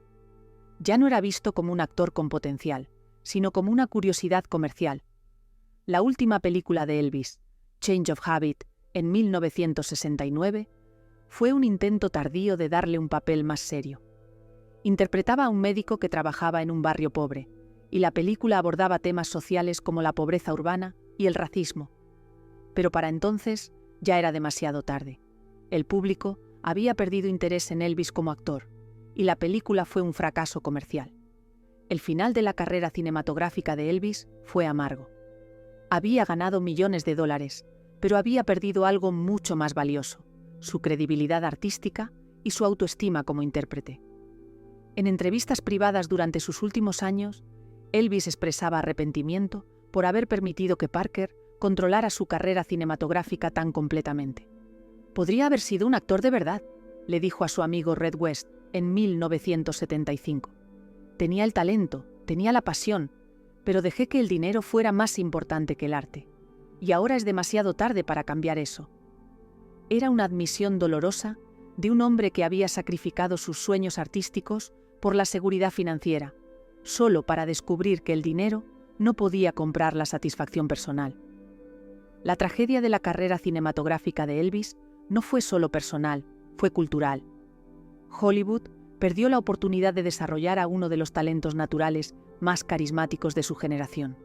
Ya no era visto como un actor con potencial, sino como una curiosidad comercial. La última película de Elvis, Change of Habit, en 1969, fue un intento tardío de darle un papel más serio. Interpretaba a un médico que trabajaba en un barrio pobre, y la película abordaba temas sociales como la pobreza urbana y el racismo. Pero para entonces ya era demasiado tarde. El público había perdido interés en Elvis como actor, y la película fue un fracaso comercial. El final de la carrera cinematográfica de Elvis fue amargo. Había ganado millones de dólares, pero había perdido algo mucho más valioso: su credibilidad artística y su autoestima como intérprete. En entrevistas privadas durante sus últimos años, Elvis expresaba arrepentimiento por haber permitido que Parker controlara su carrera cinematográfica tan completamente. «Podría haber sido un actor de verdad», le dijo a su amigo Red West en 1975. «Tenía el talento, tenía la pasión, pero dejé que el dinero fuera más importante que el arte. Y ahora es demasiado tarde para cambiar eso». Era una admisión dolorosa de un hombre que había sacrificado sus sueños artísticos por la seguridad financiera, solo para descubrir que el dinero no podía comprar la satisfacción personal. La tragedia de la carrera cinematográfica de Elvis no fue solo personal, fue cultural. Hollywood perdió la oportunidad de desarrollar a uno de los talentos naturales más carismáticos de su generación.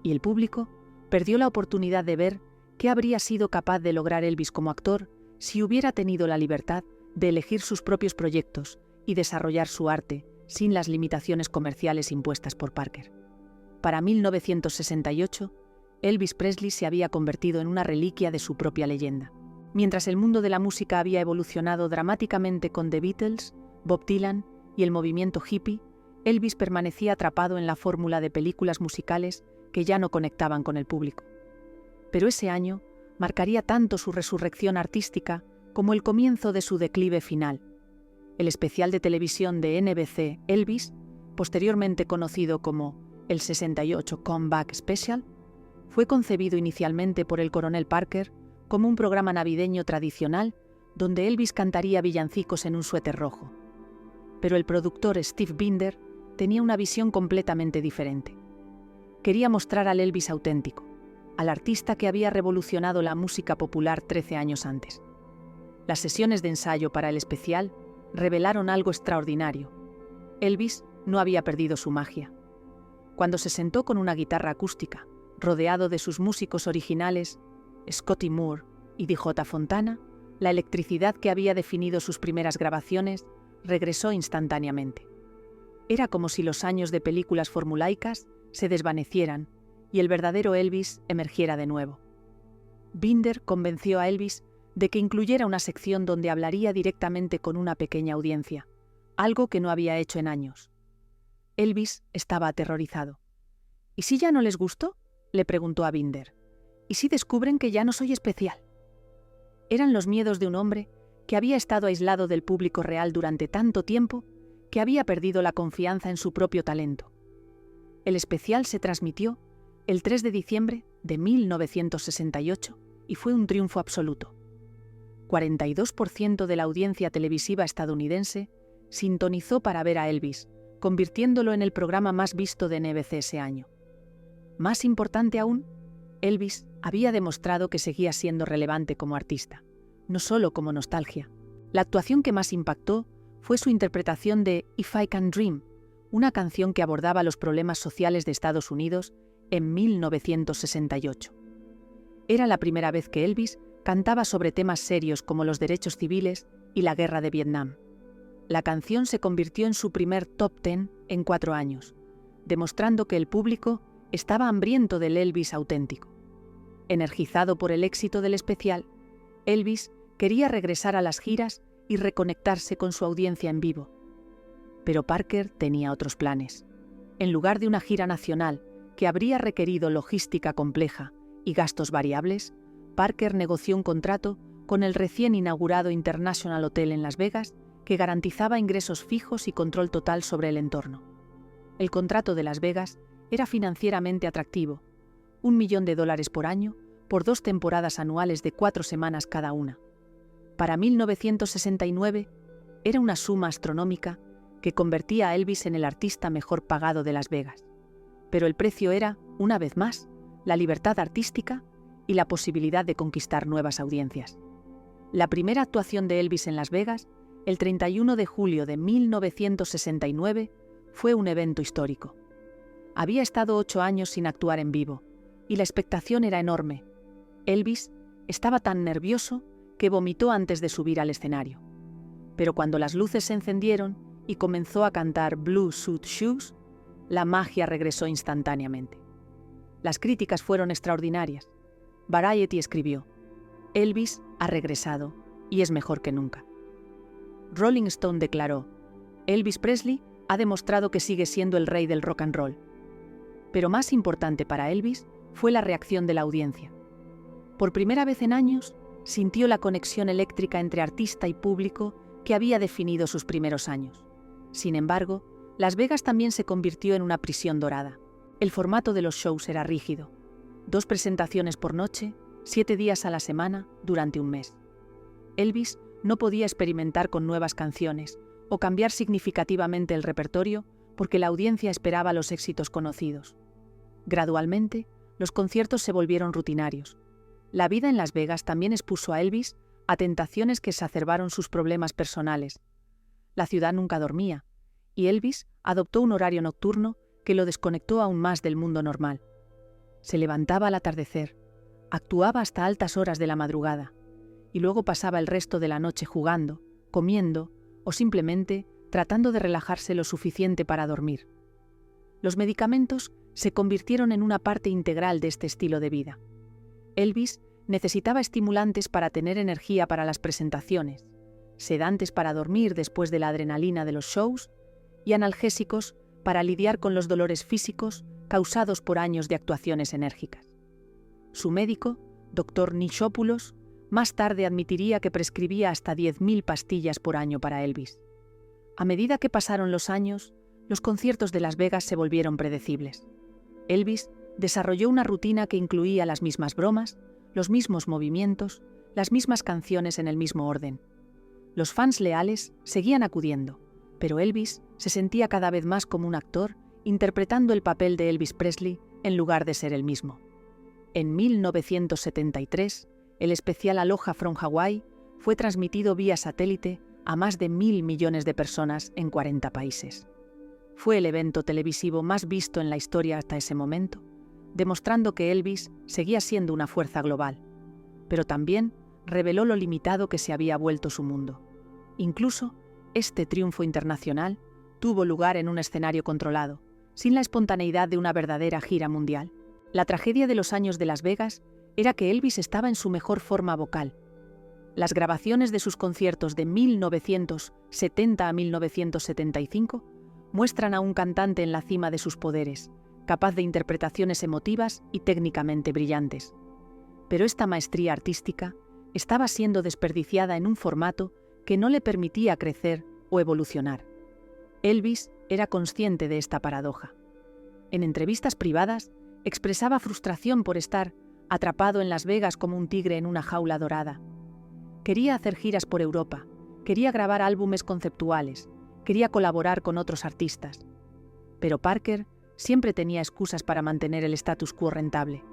Y el público perdió la oportunidad de ver qué habría sido capaz de lograr Elvis como actor si hubiera tenido la libertad de elegir sus propios proyectos y desarrollar su arte sin las limitaciones comerciales impuestas por Parker. Para 1968, Elvis Presley se había convertido en una reliquia de su propia leyenda. Mientras el mundo de la música había evolucionado dramáticamente con The Beatles, Bob Dylan y el movimiento hippie, Elvis permanecía atrapado en la fórmula de películas musicales que ya no conectaban con el público. Pero ese año marcaría tanto su resurrección artística como el comienzo de su declive final. El especial de televisión de NBC, Elvis, posteriormente conocido como el 68 Comeback Special, fue concebido inicialmente por el coronel Parker como un programa navideño tradicional donde Elvis cantaría villancicos en un suéter rojo. Pero el productor Steve Binder tenía una visión completamente diferente. Quería mostrar al Elvis auténtico, al artista que había revolucionado la música popular 13 años antes. Las sesiones de ensayo para el especial revelaron algo extraordinario. Elvis no había perdido su magia. Cuando se sentó con una guitarra acústica, rodeado de sus músicos originales, Scotty Moore y DJ Fontana, la electricidad que había definido sus primeras grabaciones regresó instantáneamente. Era como si los años de películas formulaicas se desvanecieran y el verdadero Elvis emergiera de nuevo. Binder convenció a Elvis de que incluyera una sección donde hablaría directamente con una pequeña audiencia, algo que no había hecho en años. Elvis estaba aterrorizado. «¿Y si ya no les gustó?», le preguntó a Binder. «¿Y si descubren que ya no soy especial?». Eran los miedos de un hombre que había estado aislado del público real durante tanto tiempo que había perdido la confianza en su propio talento. El especial se transmitió el 3 de diciembre de 1968 y fue un triunfo absoluto. 42% de la audiencia televisiva estadounidense sintonizó para ver a Elvis, convirtiéndolo en el programa más visto de NBC ese año. Más importante aún, Elvis había demostrado que seguía siendo relevante como artista, no solo como nostalgia. La actuación que más impactó fue su interpretación de If I Can Dream, una canción que abordaba los problemas sociales de Estados Unidos en 1968. Era la primera vez que Elvis cantaba sobre temas serios como los derechos civiles y la guerra de Vietnam. La canción se convirtió en su primer top 10 en 4 años, demostrando que el público estaba hambriento del Elvis auténtico. Energizado por el éxito del especial, Elvis quería regresar a las giras y reconectarse con su audiencia en vivo. Pero Parker tenía otros planes. En lugar de una gira nacional que habría requerido logística compleja y gastos variables, Parker negoció un contrato con el recién inaugurado International Hotel en Las Vegas que garantizaba ingresos fijos y control total sobre el entorno. El contrato de Las Vegas era financieramente atractivo, $1 millón por año por 2 temporadas anuales de 4 semanas cada una. Para 1969 era una suma astronómica que convertía a Elvis en el artista mejor pagado de Las Vegas. Pero el precio era, una vez más, la libertad artística y la posibilidad de conquistar nuevas audiencias. La primera actuación de Elvis en Las Vegas, el 31 de julio de 1969, fue un evento histórico. Había estado 8 años sin actuar en vivo, y la expectación era enorme. Elvis estaba tan nervioso que vomitó antes de subir al escenario. Pero cuando las luces se encendieron y comenzó a cantar Blue Suede Shoes, la magia regresó instantáneamente. Las críticas fueron extraordinarias. Variety escribió: Elvis ha regresado y es mejor que nunca. Rolling Stone declaró: Elvis Presley ha demostrado que sigue siendo el rey del rock and roll. Pero más importante para Elvis fue la reacción de la audiencia. Por primera vez en años, sintió la conexión eléctrica entre artista y público que había definido sus primeros años. Sin embargo, Las Vegas también se convirtió en una prisión dorada. El formato de los shows era rígido: 2 presentaciones por noche, 7 días a la semana, durante un mes. Elvis no podía experimentar con nuevas canciones o cambiar significativamente el repertorio porque la audiencia esperaba los éxitos conocidos. Gradualmente, los conciertos se volvieron rutinarios. La vida en Las Vegas también expuso a Elvis a tentaciones que exacerbaron sus problemas personales. La ciudad nunca dormía, y Elvis adoptó un horario nocturno que lo desconectó aún más del mundo normal. Se levantaba al atardecer, actuaba hasta altas horas de la madrugada, y luego pasaba el resto de la noche jugando, comiendo o simplemente tratando de relajarse lo suficiente para dormir. Los medicamentos se convirtieron en una parte integral de este estilo de vida. Elvis necesitaba estimulantes para tener energía para las presentaciones, sedantes para dormir después de la adrenalina de los shows y analgésicos para lidiar con los dolores físicos causados por años de actuaciones enérgicas. Su médico, Dr. Nichopoulos, más tarde admitiría que prescribía hasta 10.000 pastillas por año para Elvis. A medida que pasaron los años, los conciertos de Las Vegas se volvieron predecibles. Elvis desarrolló una rutina que incluía las mismas bromas, los mismos movimientos, las mismas canciones en el mismo orden. Los fans leales seguían acudiendo, pero Elvis se sentía cada vez más como un actor interpretando el papel de Elvis Presley en lugar de ser él mismo. En 1973, el especial Aloha from Hawaii fue transmitido vía satélite a más de 1.000 millones de personas en 40 países. Fue el evento televisivo más visto en la historia hasta ese momento, demostrando que Elvis seguía siendo una fuerza global, pero también reveló lo limitado que se había vuelto su mundo. Incluso, este triunfo internacional tuvo lugar en un escenario controlado, sin la espontaneidad de una verdadera gira mundial. La tragedia de los años de Las Vegas era que Elvis estaba en su mejor forma vocal. Las grabaciones de sus conciertos de 1970 a 1975 muestran a un cantante en la cima de sus poderes, capaz de interpretaciones emotivas y técnicamente brillantes. Pero esta maestría artística estaba siendo desperdiciada en un formato que no le permitía crecer o evolucionar. Elvis era consciente de esta paradoja. En entrevistas privadas, expresaba frustración por estar atrapado en Las Vegas como un tigre en una jaula dorada. Quería hacer giras por Europa, quería grabar álbumes conceptuales, quería colaborar con otros artistas. Pero Parker siempre tenía excusas para mantener el status quo rentable.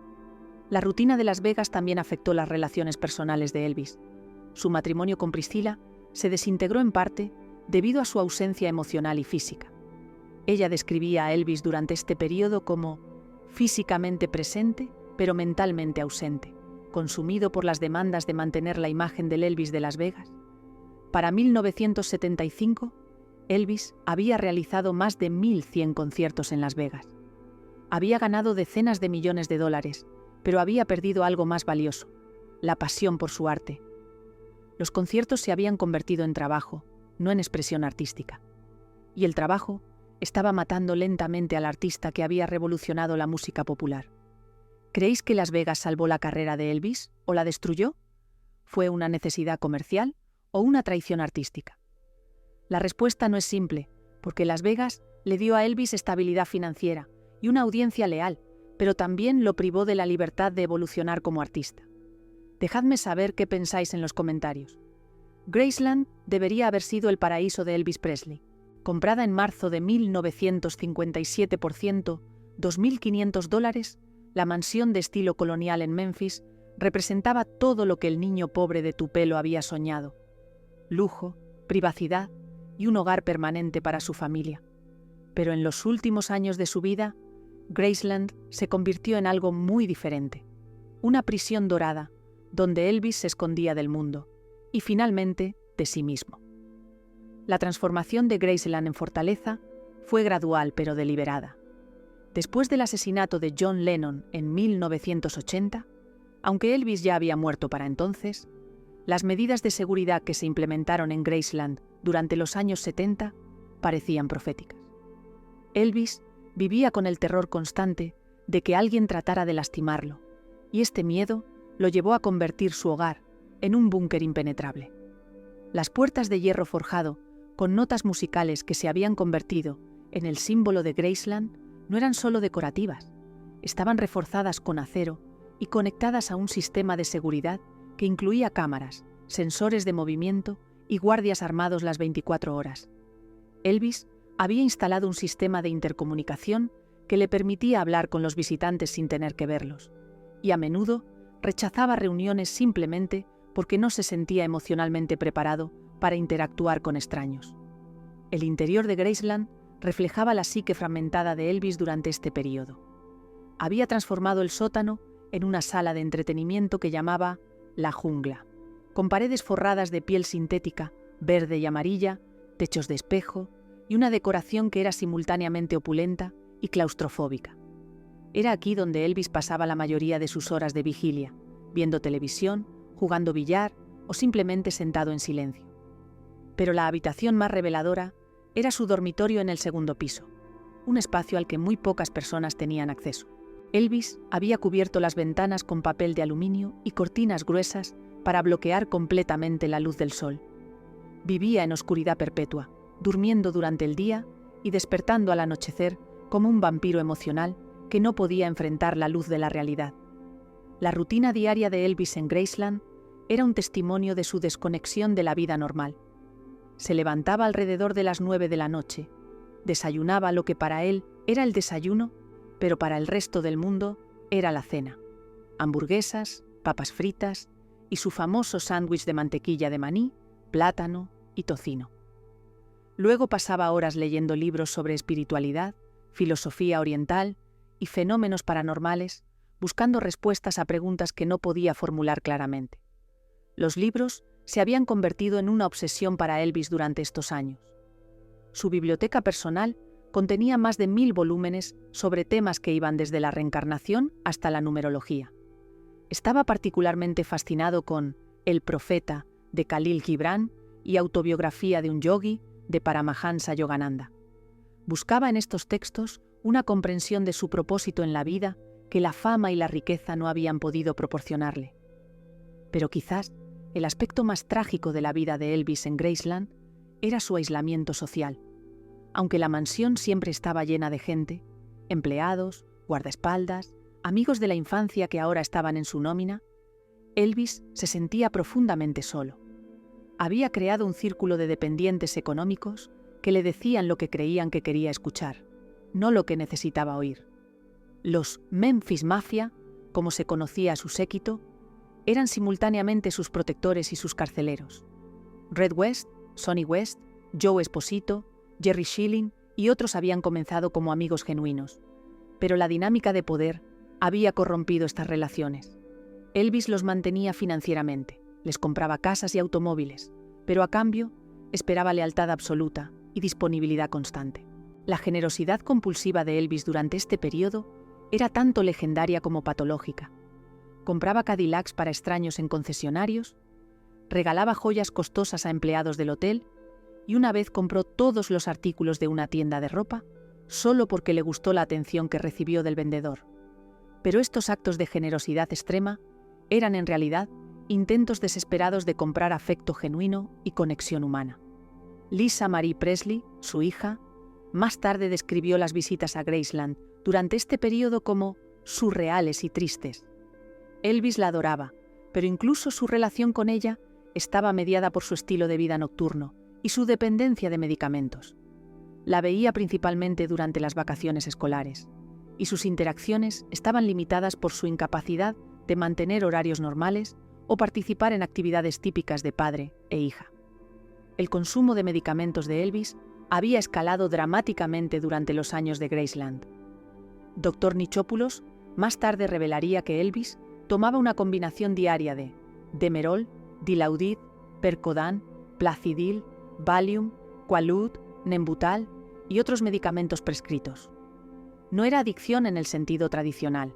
La rutina de Las Vegas también afectó las relaciones personales de Elvis. Su matrimonio con Priscilla se desintegró en parte debido a su ausencia emocional y física. Ella describía a Elvis durante este periodo como físicamente presente, pero mentalmente ausente, consumido por las demandas de mantener la imagen del Elvis de Las Vegas. Para 1975, Elvis había realizado más de 1.100 conciertos en Las Vegas. Había ganado decenas de millones de dólares, pero había perdido algo más valioso: la pasión por su arte. Los conciertos se habían convertido en trabajo, no en expresión artística. Y el trabajo estaba matando lentamente al artista que había revolucionado la música popular. ¿Creéis que Las Vegas salvó la carrera de Elvis o la destruyó? ¿Fue una necesidad comercial o una traición artística? La respuesta no es simple, porque Las Vegas le dio a Elvis estabilidad financiera y una audiencia leal, pero también lo privó de la libertad de evolucionar como artista. Dejadme saber qué pensáis en los comentarios. Graceland debería haber sido el paraíso de Elvis Presley. Comprada en marzo de 1957 por $2.500, la mansión de estilo colonial en Memphis representaba todo lo que el niño pobre de Tupelo había soñado: lujo, privacidad y un hogar permanente para su familia. Pero en los últimos años de su vida, Graceland se convirtió en algo muy diferente: una prisión dorada, donde Elvis se escondía del mundo y finalmente de sí mismo. La transformación de Graceland en fortaleza fue gradual pero deliberada. Después del asesinato de John Lennon en 1980, aunque Elvis ya había muerto para entonces, las medidas de seguridad que se implementaron en Graceland durante los años 70 parecían proféticas. Elvis vivía con el terror constante de que alguien tratara de lastimarlo, y este miedo lo llevó a convertir su hogar en un búnker impenetrable. Las puertas de hierro forjado, con notas musicales que se habían convertido en el símbolo de Graceland, no eran solo decorativas, estaban reforzadas con acero y conectadas a un sistema de seguridad que incluía cámaras, sensores de movimiento y guardias armados las 24 horas. Elvis había instalado un sistema de intercomunicación que le permitía hablar con los visitantes sin tener que verlos, y a menudo rechazaba reuniones simplemente porque no se sentía emocionalmente preparado para interactuar con extraños. El interior de Graceland reflejaba la psique fragmentada de Elvis durante este periodo. Había transformado el sótano en una sala de entretenimiento que llamaba La Jungla, con paredes forradas de piel sintética, verde y amarilla, techos de espejo y una decoración que era simultáneamente opulenta y claustrofóbica. Era aquí donde Elvis pasaba la mayoría de sus horas de vigilia, viendo televisión, jugando billar o simplemente sentado en silencio. Pero la habitación más reveladora era su dormitorio en el segundo piso, un espacio al que muy pocas personas tenían acceso. Elvis había cubierto las ventanas con papel de aluminio y cortinas gruesas para bloquear completamente la luz del sol. Vivía en oscuridad perpetua, durmiendo durante el día y despertando al anochecer como un vampiro emocional que no podía enfrentar la luz de la realidad. La rutina diaria de Elvis en Graceland era un testimonio de su desconexión de la vida normal. Se levantaba alrededor de las 9 de la noche, desayunaba lo que para él era el desayuno, pero para el resto del mundo era la cena: hamburguesas, papas fritas y su famoso sándwich de mantequilla de maní, plátano y tocino. Luego pasaba horas leyendo libros sobre espiritualidad, filosofía oriental y fenómenos paranormales, buscando respuestas a preguntas que no podía formular claramente. Los libros se habían convertido en una obsesión para Elvis durante estos años. Su biblioteca personal contenía más de 1000 volúmenes sobre temas que iban desde la reencarnación hasta la numerología. Estaba particularmente fascinado con El Profeta, de Khalil Gibran, y Autobiografía de un Yogi, de Paramahansa Yogananda. Buscaba en estos textos una comprensión de su propósito en la vida que la fama y la riqueza no habían podido proporcionarle. Pero quizás el aspecto más trágico de la vida de Elvis en Graceland era su aislamiento social. Aunque la mansión siempre estaba llena de gente, empleados, guardaespaldas, amigos de la infancia que ahora estaban en su nómina, Elvis se sentía profundamente solo. Había creado un círculo de dependientes económicos que le decían lo que creían que quería escuchar, no lo que necesitaba oír. Los Memphis Mafia, como se conocía a su séquito, eran simultáneamente sus protectores y sus carceleros. Red West, Sonny West, Joe Esposito, Jerry Schilling y otros habían comenzado como amigos genuinos, pero la dinámica de poder había corrompido estas relaciones. Elvis los mantenía financieramente, les compraba casas y automóviles, pero a cambio esperaba lealtad absoluta y disponibilidad constante. La generosidad compulsiva de Elvis durante este periodo era tanto legendaria como patológica. Compraba Cadillacs para extraños en concesionarios, regalaba joyas costosas a empleados del hotel y una vez compró todos los artículos de una tienda de ropa solo porque le gustó la atención que recibió del vendedor. Pero estos actos de generosidad extrema eran en realidad intentos desesperados de comprar afecto genuino y conexión humana. Lisa Marie Presley, su hija, más tarde describió las visitas a Graceland durante este periodo como surreales y tristes. Elvis la adoraba, pero incluso su relación con ella estaba mediada por su estilo de vida nocturno y su dependencia de medicamentos. La veía principalmente durante las vacaciones escolares, y sus interacciones estaban limitadas por su incapacidad de mantener horarios normales o participar en actividades típicas de padre e hija. El consumo de medicamentos de Elvis había escalado dramáticamente durante los años de Graceland. Dr. Nichopoulos más tarde revelaría que Elvis tomaba una combinación diaria de Demerol, Dilaudid, Percodan, Placidil, Valium, Quaalude, Nembutal y otros medicamentos prescritos. No era adicción en el sentido tradicional.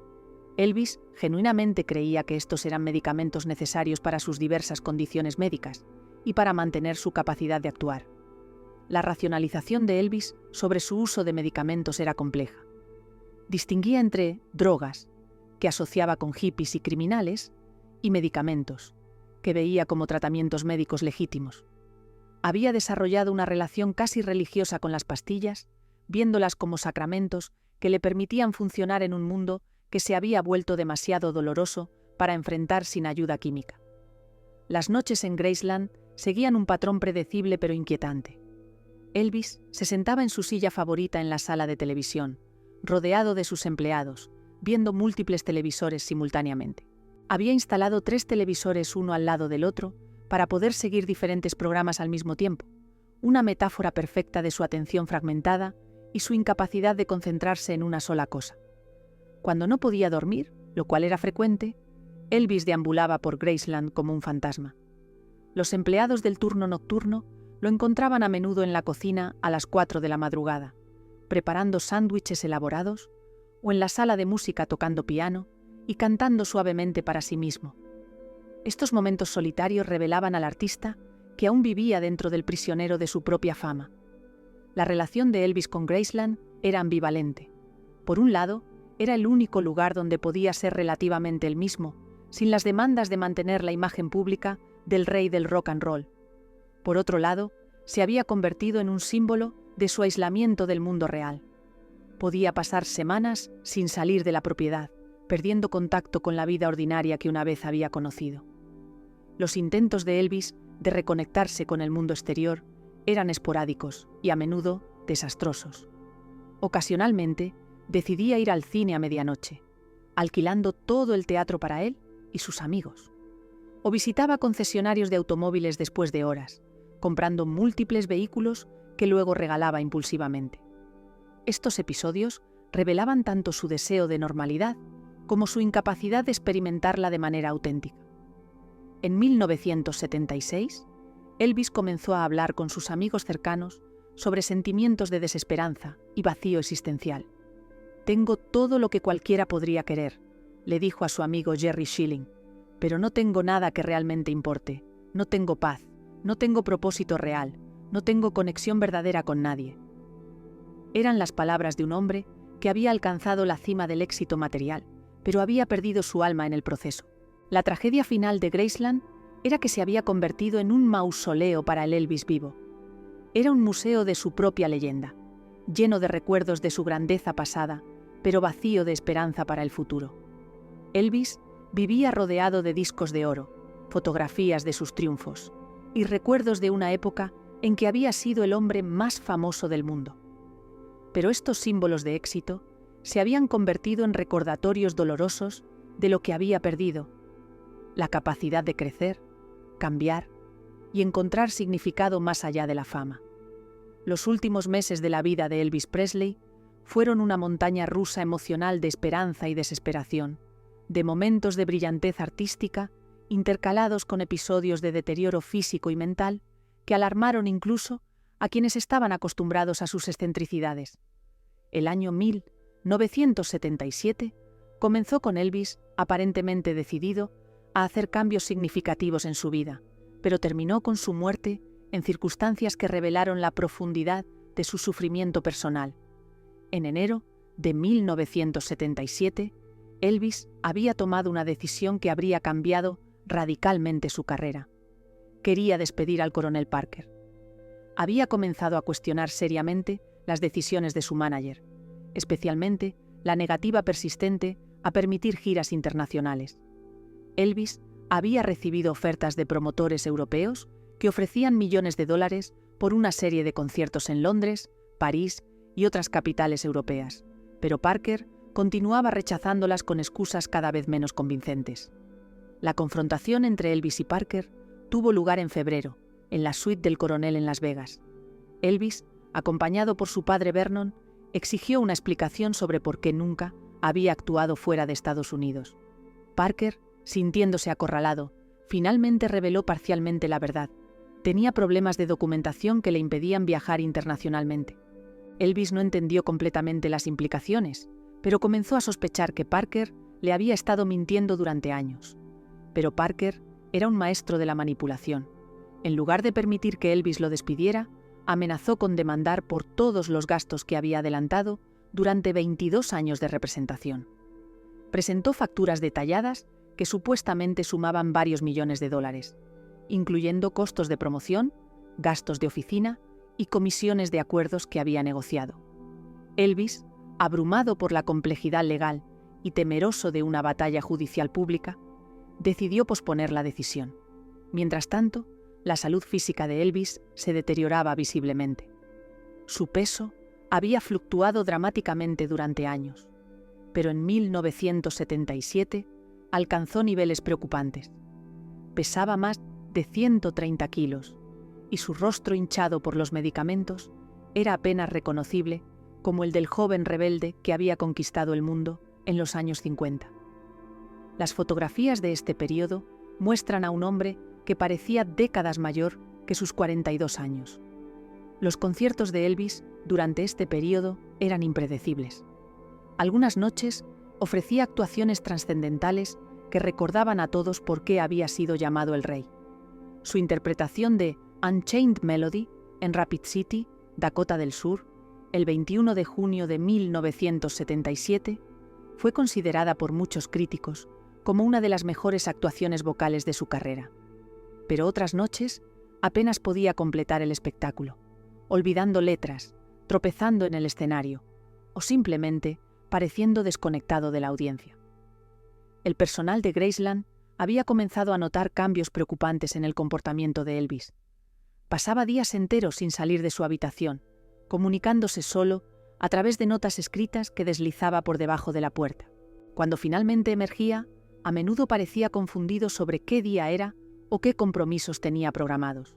Elvis genuinamente creía que estos eran medicamentos necesarios para sus diversas condiciones médicas y para mantener su capacidad de actuar. La racionalización de Elvis sobre su uso de medicamentos era compleja. Distinguía entre drogas, que asociaba con hippies y criminales, y medicamentos, que veía como tratamientos médicos legítimos. Había desarrollado una relación casi religiosa con las pastillas, viéndolas como sacramentos que le permitían funcionar en un mundo que se había vuelto demasiado doloroso para enfrentar sin ayuda química. Las noches en Graceland seguían un patrón predecible pero inquietante. Elvis se sentaba en su silla favorita en la sala de televisión, rodeado de sus empleados, viendo múltiples televisores simultáneamente. Había instalado 3 televisores uno al lado del otro para poder seguir diferentes programas al mismo tiempo, una metáfora perfecta de su atención fragmentada y su incapacidad de concentrarse en una sola cosa. Cuando no podía dormir, lo cual era frecuente, Elvis deambulaba por Graceland como un fantasma. Los empleados del turno nocturno lo encontraban a menudo en la cocina a las 4 de la madrugada, preparando sándwiches elaborados, o en la sala de música tocando piano y cantando suavemente para sí mismo. Estos momentos solitarios revelaban al artista que aún vivía dentro del prisionero de su propia fama. La relación de Elvis con Graceland era ambivalente. Por un lado, era el único lugar donde podía ser relativamente el mismo, sin las demandas de mantener la imagen pública del rey del rock and roll. Por otro lado, se había convertido en un símbolo de su aislamiento del mundo real. Podía pasar semanas sin salir de la propiedad, perdiendo contacto con la vida ordinaria que una vez había conocido. Los intentos de Elvis de reconectarse con el mundo exterior eran esporádicos y a menudo desastrosos. Ocasionalmente, decidía ir al cine a medianoche, alquilando todo el teatro para él y sus amigos. O visitaba concesionarios de automóviles después de horas, comprando múltiples vehículos que luego regalaba impulsivamente. Estos episodios revelaban tanto su deseo de normalidad como su incapacidad de experimentarla de manera auténtica. En 1976, Elvis comenzó a hablar con sus amigos cercanos sobre sentimientos de desesperanza y vacío existencial. «Tengo todo lo que cualquiera podría querer», le dijo a su amigo Jerry Schilling, «pero no tengo nada que realmente importe, no tengo paz, no tengo propósito real, no tengo conexión verdadera con nadie». Eran las palabras de un hombre que había alcanzado la cima del éxito material, pero había perdido su alma en el proceso. La tragedia final de Graceland era que se había convertido en un mausoleo para el Elvis vivo. Era un museo de su propia leyenda, lleno de recuerdos de su grandeza pasada, pero vacío de esperanza para el futuro. Elvis vivía rodeado de discos de oro, fotografías de sus triunfos y recuerdos de una época en que había sido el hombre más famoso del mundo. Pero estos símbolos de éxito se habían convertido en recordatorios dolorosos de lo que había perdido: la capacidad de crecer, cambiar y encontrar significado más allá de la fama. Los últimos meses de la vida de Elvis Presley fueron una montaña rusa emocional de esperanza y desesperación, de momentos de brillantez artística intercalados con episodios de deterioro físico y mental que alarmaron incluso a quienes estaban acostumbrados a sus excentricidades. El año 1977 comenzó con Elvis aparentemente decidido a hacer cambios significativos en su vida, pero terminó con su muerte en circunstancias que revelaron la profundidad de su sufrimiento personal. En enero de 1977, Elvis había tomado una decisión que habría cambiado radicalmente su carrera. Quería despedir al coronel Parker. Había comenzado a cuestionar seriamente las decisiones de su mánager, especialmente la negativa persistente a permitir giras internacionales. Elvis había recibido ofertas de promotores europeos que ofrecían millones de dólares por una serie de conciertos en Londres, París y otras capitales europeas, pero Parker continuaba rechazándolas con excusas cada vez menos convincentes. La confrontación entre Elvis y Parker tuvo lugar en febrero, en la suite del Coronel en Las Vegas. Elvis, acompañado por su padre Vernon, exigió una explicación sobre por qué nunca había actuado fuera de Estados Unidos. Parker, sintiéndose acorralado, finalmente reveló parcialmente la verdad. Tenía problemas de documentación que le impedían viajar internacionalmente. Elvis no entendió completamente las implicaciones, pero comenzó a sospechar que Parker le había estado mintiendo durante años. Pero Parker era un maestro de la manipulación. En lugar de permitir que Elvis lo despidiera, amenazó con demandar por todos los gastos que había adelantado durante 22 años de representación. Presentó facturas detalladas que supuestamente sumaban varios millones de dólares, incluyendo costos de promoción, gastos de oficina y comisiones de acuerdos que había negociado. Elvis, abrumado por la complejidad legal y temeroso de una batalla judicial pública, decidió posponer la decisión. Mientras tanto, la salud física de Elvis se deterioraba visiblemente. Su peso había fluctuado dramáticamente durante años, pero en 1977 alcanzó niveles preocupantes. Pesaba más de 130 kilos y su rostro hinchado por los medicamentos era apenas reconocible como el del joven rebelde que había conquistado el mundo en los años 50. Las fotografías de este periodo muestran a un hombre que parecía décadas mayor que sus 42 años. Los conciertos de Elvis durante este periodo eran impredecibles. Algunas noches ofrecía actuaciones trascendentales que recordaban a todos por qué había sido llamado el rey. Su interpretación de Unchained Melody en Rapid City, Dakota del Sur, el 21 de junio de 1977, fue considerada por muchos críticos como una de las mejores actuaciones vocales de su carrera. Pero otras noches apenas podía completar el espectáculo, olvidando letras, tropezando en el escenario o simplemente pareciendo desconectado de la audiencia. El personal de Graceland había comenzado a notar cambios preocupantes en el comportamiento de Elvis. Pasaba días enteros sin salir de su habitación, comunicándose solo a través de notas escritas que deslizaba por debajo de la puerta. Cuando finalmente emergía, a menudo parecía confundido sobre qué día era o qué compromisos tenía programados.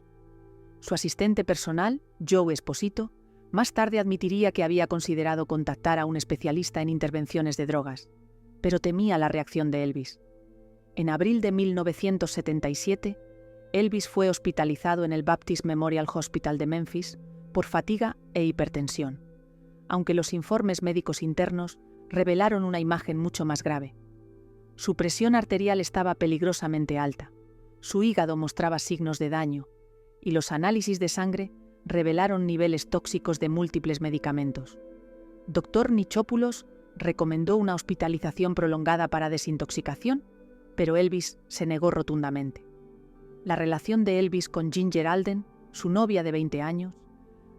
Su asistente personal, Joe Esposito, más tarde admitiría que había considerado contactar a un especialista en intervenciones de drogas, pero temía la reacción de Elvis. En abril de 1977, Elvis fue hospitalizado en el Baptist Memorial Hospital de Memphis por fatiga e hipertensión, aunque los informes médicos internos revelaron una imagen mucho más grave. Su presión arterial estaba peligrosamente alta, su hígado mostraba signos de daño, y los análisis de sangre revelaron niveles tóxicos de múltiples medicamentos. Dr. Nichopoulos recomendó una hospitalización prolongada para desintoxicación, pero Elvis se negó rotundamente. La relación de Elvis con Ginger Alden, su novia de 20 años,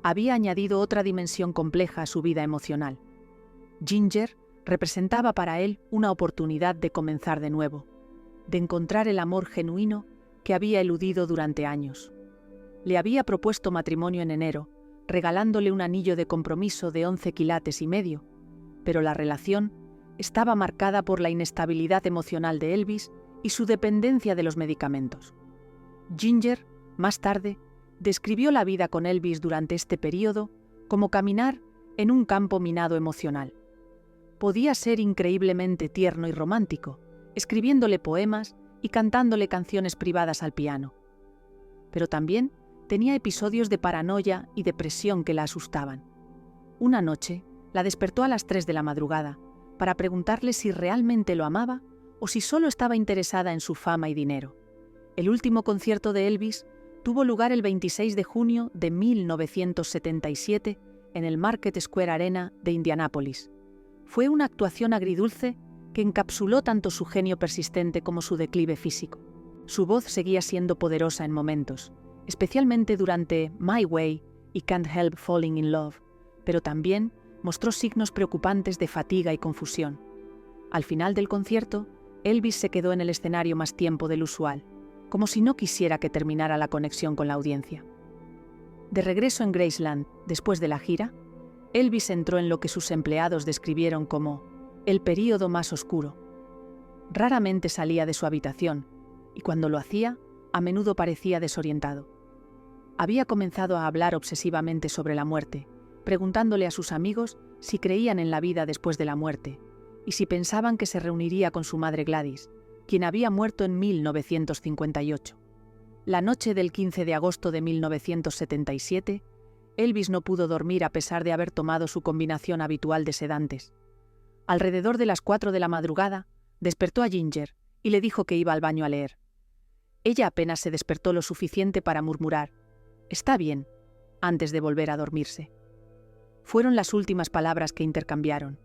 había añadido otra dimensión compleja a su vida emocional. Ginger representaba para él una oportunidad de comenzar de nuevo, de encontrar el amor genuino que había eludido durante años. Le había propuesto matrimonio en enero, regalándole un anillo de compromiso de 11 quilates y medio, pero la relación estaba marcada por la inestabilidad emocional de Elvis y su dependencia de los medicamentos. Ginger, más tarde, describió la vida con Elvis durante este periodo como caminar en un campo minado emocional. Podía ser increíblemente tierno y romántico, escribiéndole poemas y cantándole canciones privadas al piano. Pero también tenía episodios de paranoia y depresión que la asustaban. Una noche, la despertó a las 3 de la madrugada para preguntarle si realmente lo amaba o si solo estaba interesada en su fama y dinero. El último concierto de Elvis tuvo lugar el 26 de junio de 1977 en el Market Square Arena de Indianápolis. Fue una actuación agridulce que encapsuló tanto su genio persistente como su declive físico. Su voz seguía siendo poderosa en momentos, especialmente durante My Way y Can't Help Falling in Love, pero también mostró signos preocupantes de fatiga y confusión. Al final del concierto, Elvis se quedó en el escenario más tiempo del usual, como si no quisiera que terminara la conexión con la audiencia. De regreso en Graceland, después de la gira, Elvis entró en lo que sus empleados describieron como el período más oscuro. Raramente salía de su habitación, y cuando lo hacía, a menudo parecía desorientado. Había comenzado a hablar obsesivamente sobre la muerte, preguntándole a sus amigos si creían en la vida después de la muerte, y si pensaban que se reuniría con su madre Gladys, quien había muerto en 1958. La noche del 15 de agosto de 1977, Elvis no pudo dormir a pesar de haber tomado su combinación habitual de sedantes. Alrededor de las 4 de la madrugada, despertó a Ginger y le dijo que iba al baño a leer. Ella apenas se despertó lo suficiente para murmurar «Está bien», antes de volver a dormirse. Fueron las últimas palabras que intercambiaron.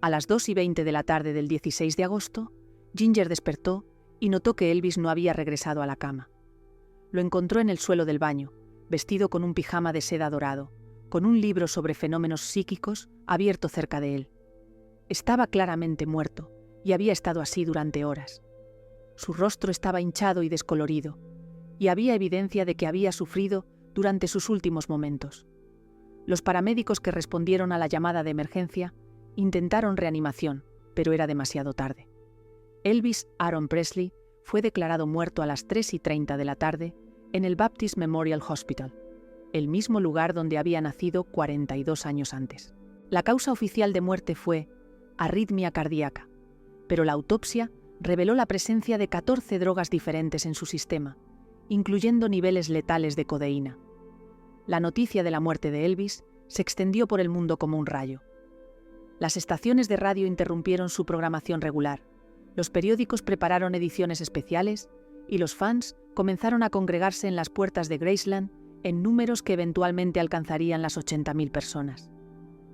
A las 2:20 de la tarde del 16 de agosto, Ginger despertó y notó que Elvis no había regresado a la cama. Lo encontró en el suelo del baño, vestido con un pijama de seda dorado, con un libro sobre fenómenos psíquicos abierto cerca de él. Estaba claramente muerto, y había estado así durante horas. Su rostro estaba hinchado y descolorido, y había evidencia de que había sufrido durante sus últimos momentos. Los paramédicos que respondieron a la llamada de emergencia intentaron reanimación, pero era demasiado tarde. Elvis Aaron Presley fue declarado muerto a las 3:30 de la tarde en el Baptist Memorial Hospital, el mismo lugar donde había nacido 42 años antes. La causa oficial de muerte fue arritmia cardíaca, pero la autopsia reveló la presencia de 14 drogas diferentes en su sistema, incluyendo niveles letales de codeína. La noticia de la muerte de Elvis se extendió por el mundo como un rayo. Las estaciones de radio interrumpieron su programación regular, los periódicos prepararon ediciones especiales y los fans comenzaron a congregarse en las puertas de Graceland en números que eventualmente alcanzarían las 80.000 personas.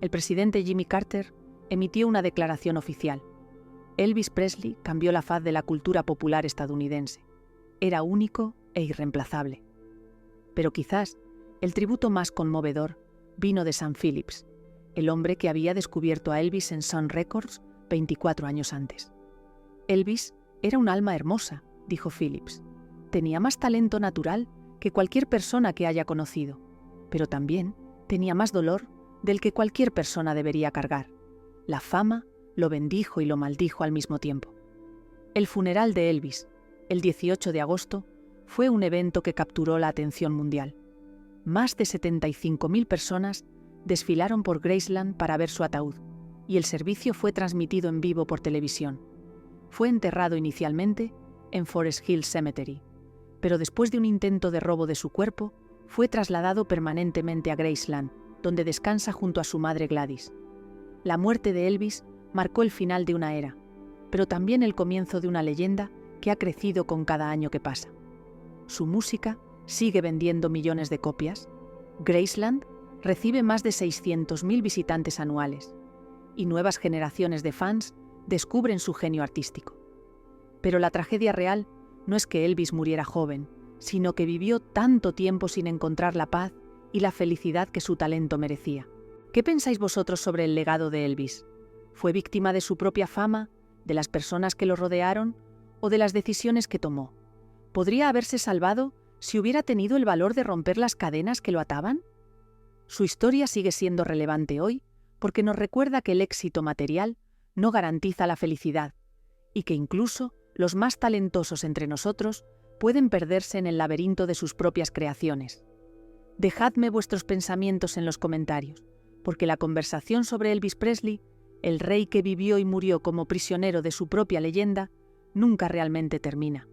El presidente Jimmy Carter emitió una declaración oficial. Elvis Presley cambió la faz de la cultura popular estadounidense. Era único e irreemplazable. Pero quizás el tributo más conmovedor vino de Sam Phillips, el hombre que había descubierto a Elvis en Sun Records 24 años antes. Elvis era un alma hermosa, dijo Phillips. Tenía más talento natural que cualquier persona que haya conocido, pero también tenía más dolor del que cualquier persona debería cargar. La fama lo bendijo y lo maldijo al mismo tiempo. El funeral de Elvis, el 18 de agosto, fue un evento que capturó la atención mundial. Más de 75.000 personas desfilaron por Graceland para ver su ataúd, y el servicio fue transmitido en vivo por televisión. Fue enterrado inicialmente en Forest Hill Cemetery, pero después de un intento de robo de su cuerpo, fue trasladado permanentemente a Graceland, donde descansa junto a su madre Gladys. La muerte de Elvis marcó el final de una era, pero también el comienzo de una leyenda que ha crecido con cada año que pasa. Su música sigue vendiendo millones de copias. Graceland recibe más de 600.000 visitantes anuales, y nuevas generaciones de fans descubren su genio artístico. Pero la tragedia real no es que Elvis muriera joven, sino que vivió tanto tiempo sin encontrar la paz y la felicidad que su talento merecía. ¿Qué pensáis vosotros sobre el legado de Elvis? ¿Fue víctima de su propia fama, de las personas que lo rodearon o de las decisiones que tomó? ¿Podría haberse salvado si hubiera tenido el valor de romper las cadenas que lo ataban? Su historia sigue siendo relevante hoy porque nos recuerda que el éxito material no garantiza la felicidad y que incluso los más talentosos entre nosotros pueden perderse en el laberinto de sus propias creaciones. Dejadme vuestros pensamientos en los comentarios, porque la conversación sobre Elvis Presley, el rey que vivió y murió como prisionero de su propia leyenda, nunca realmente termina.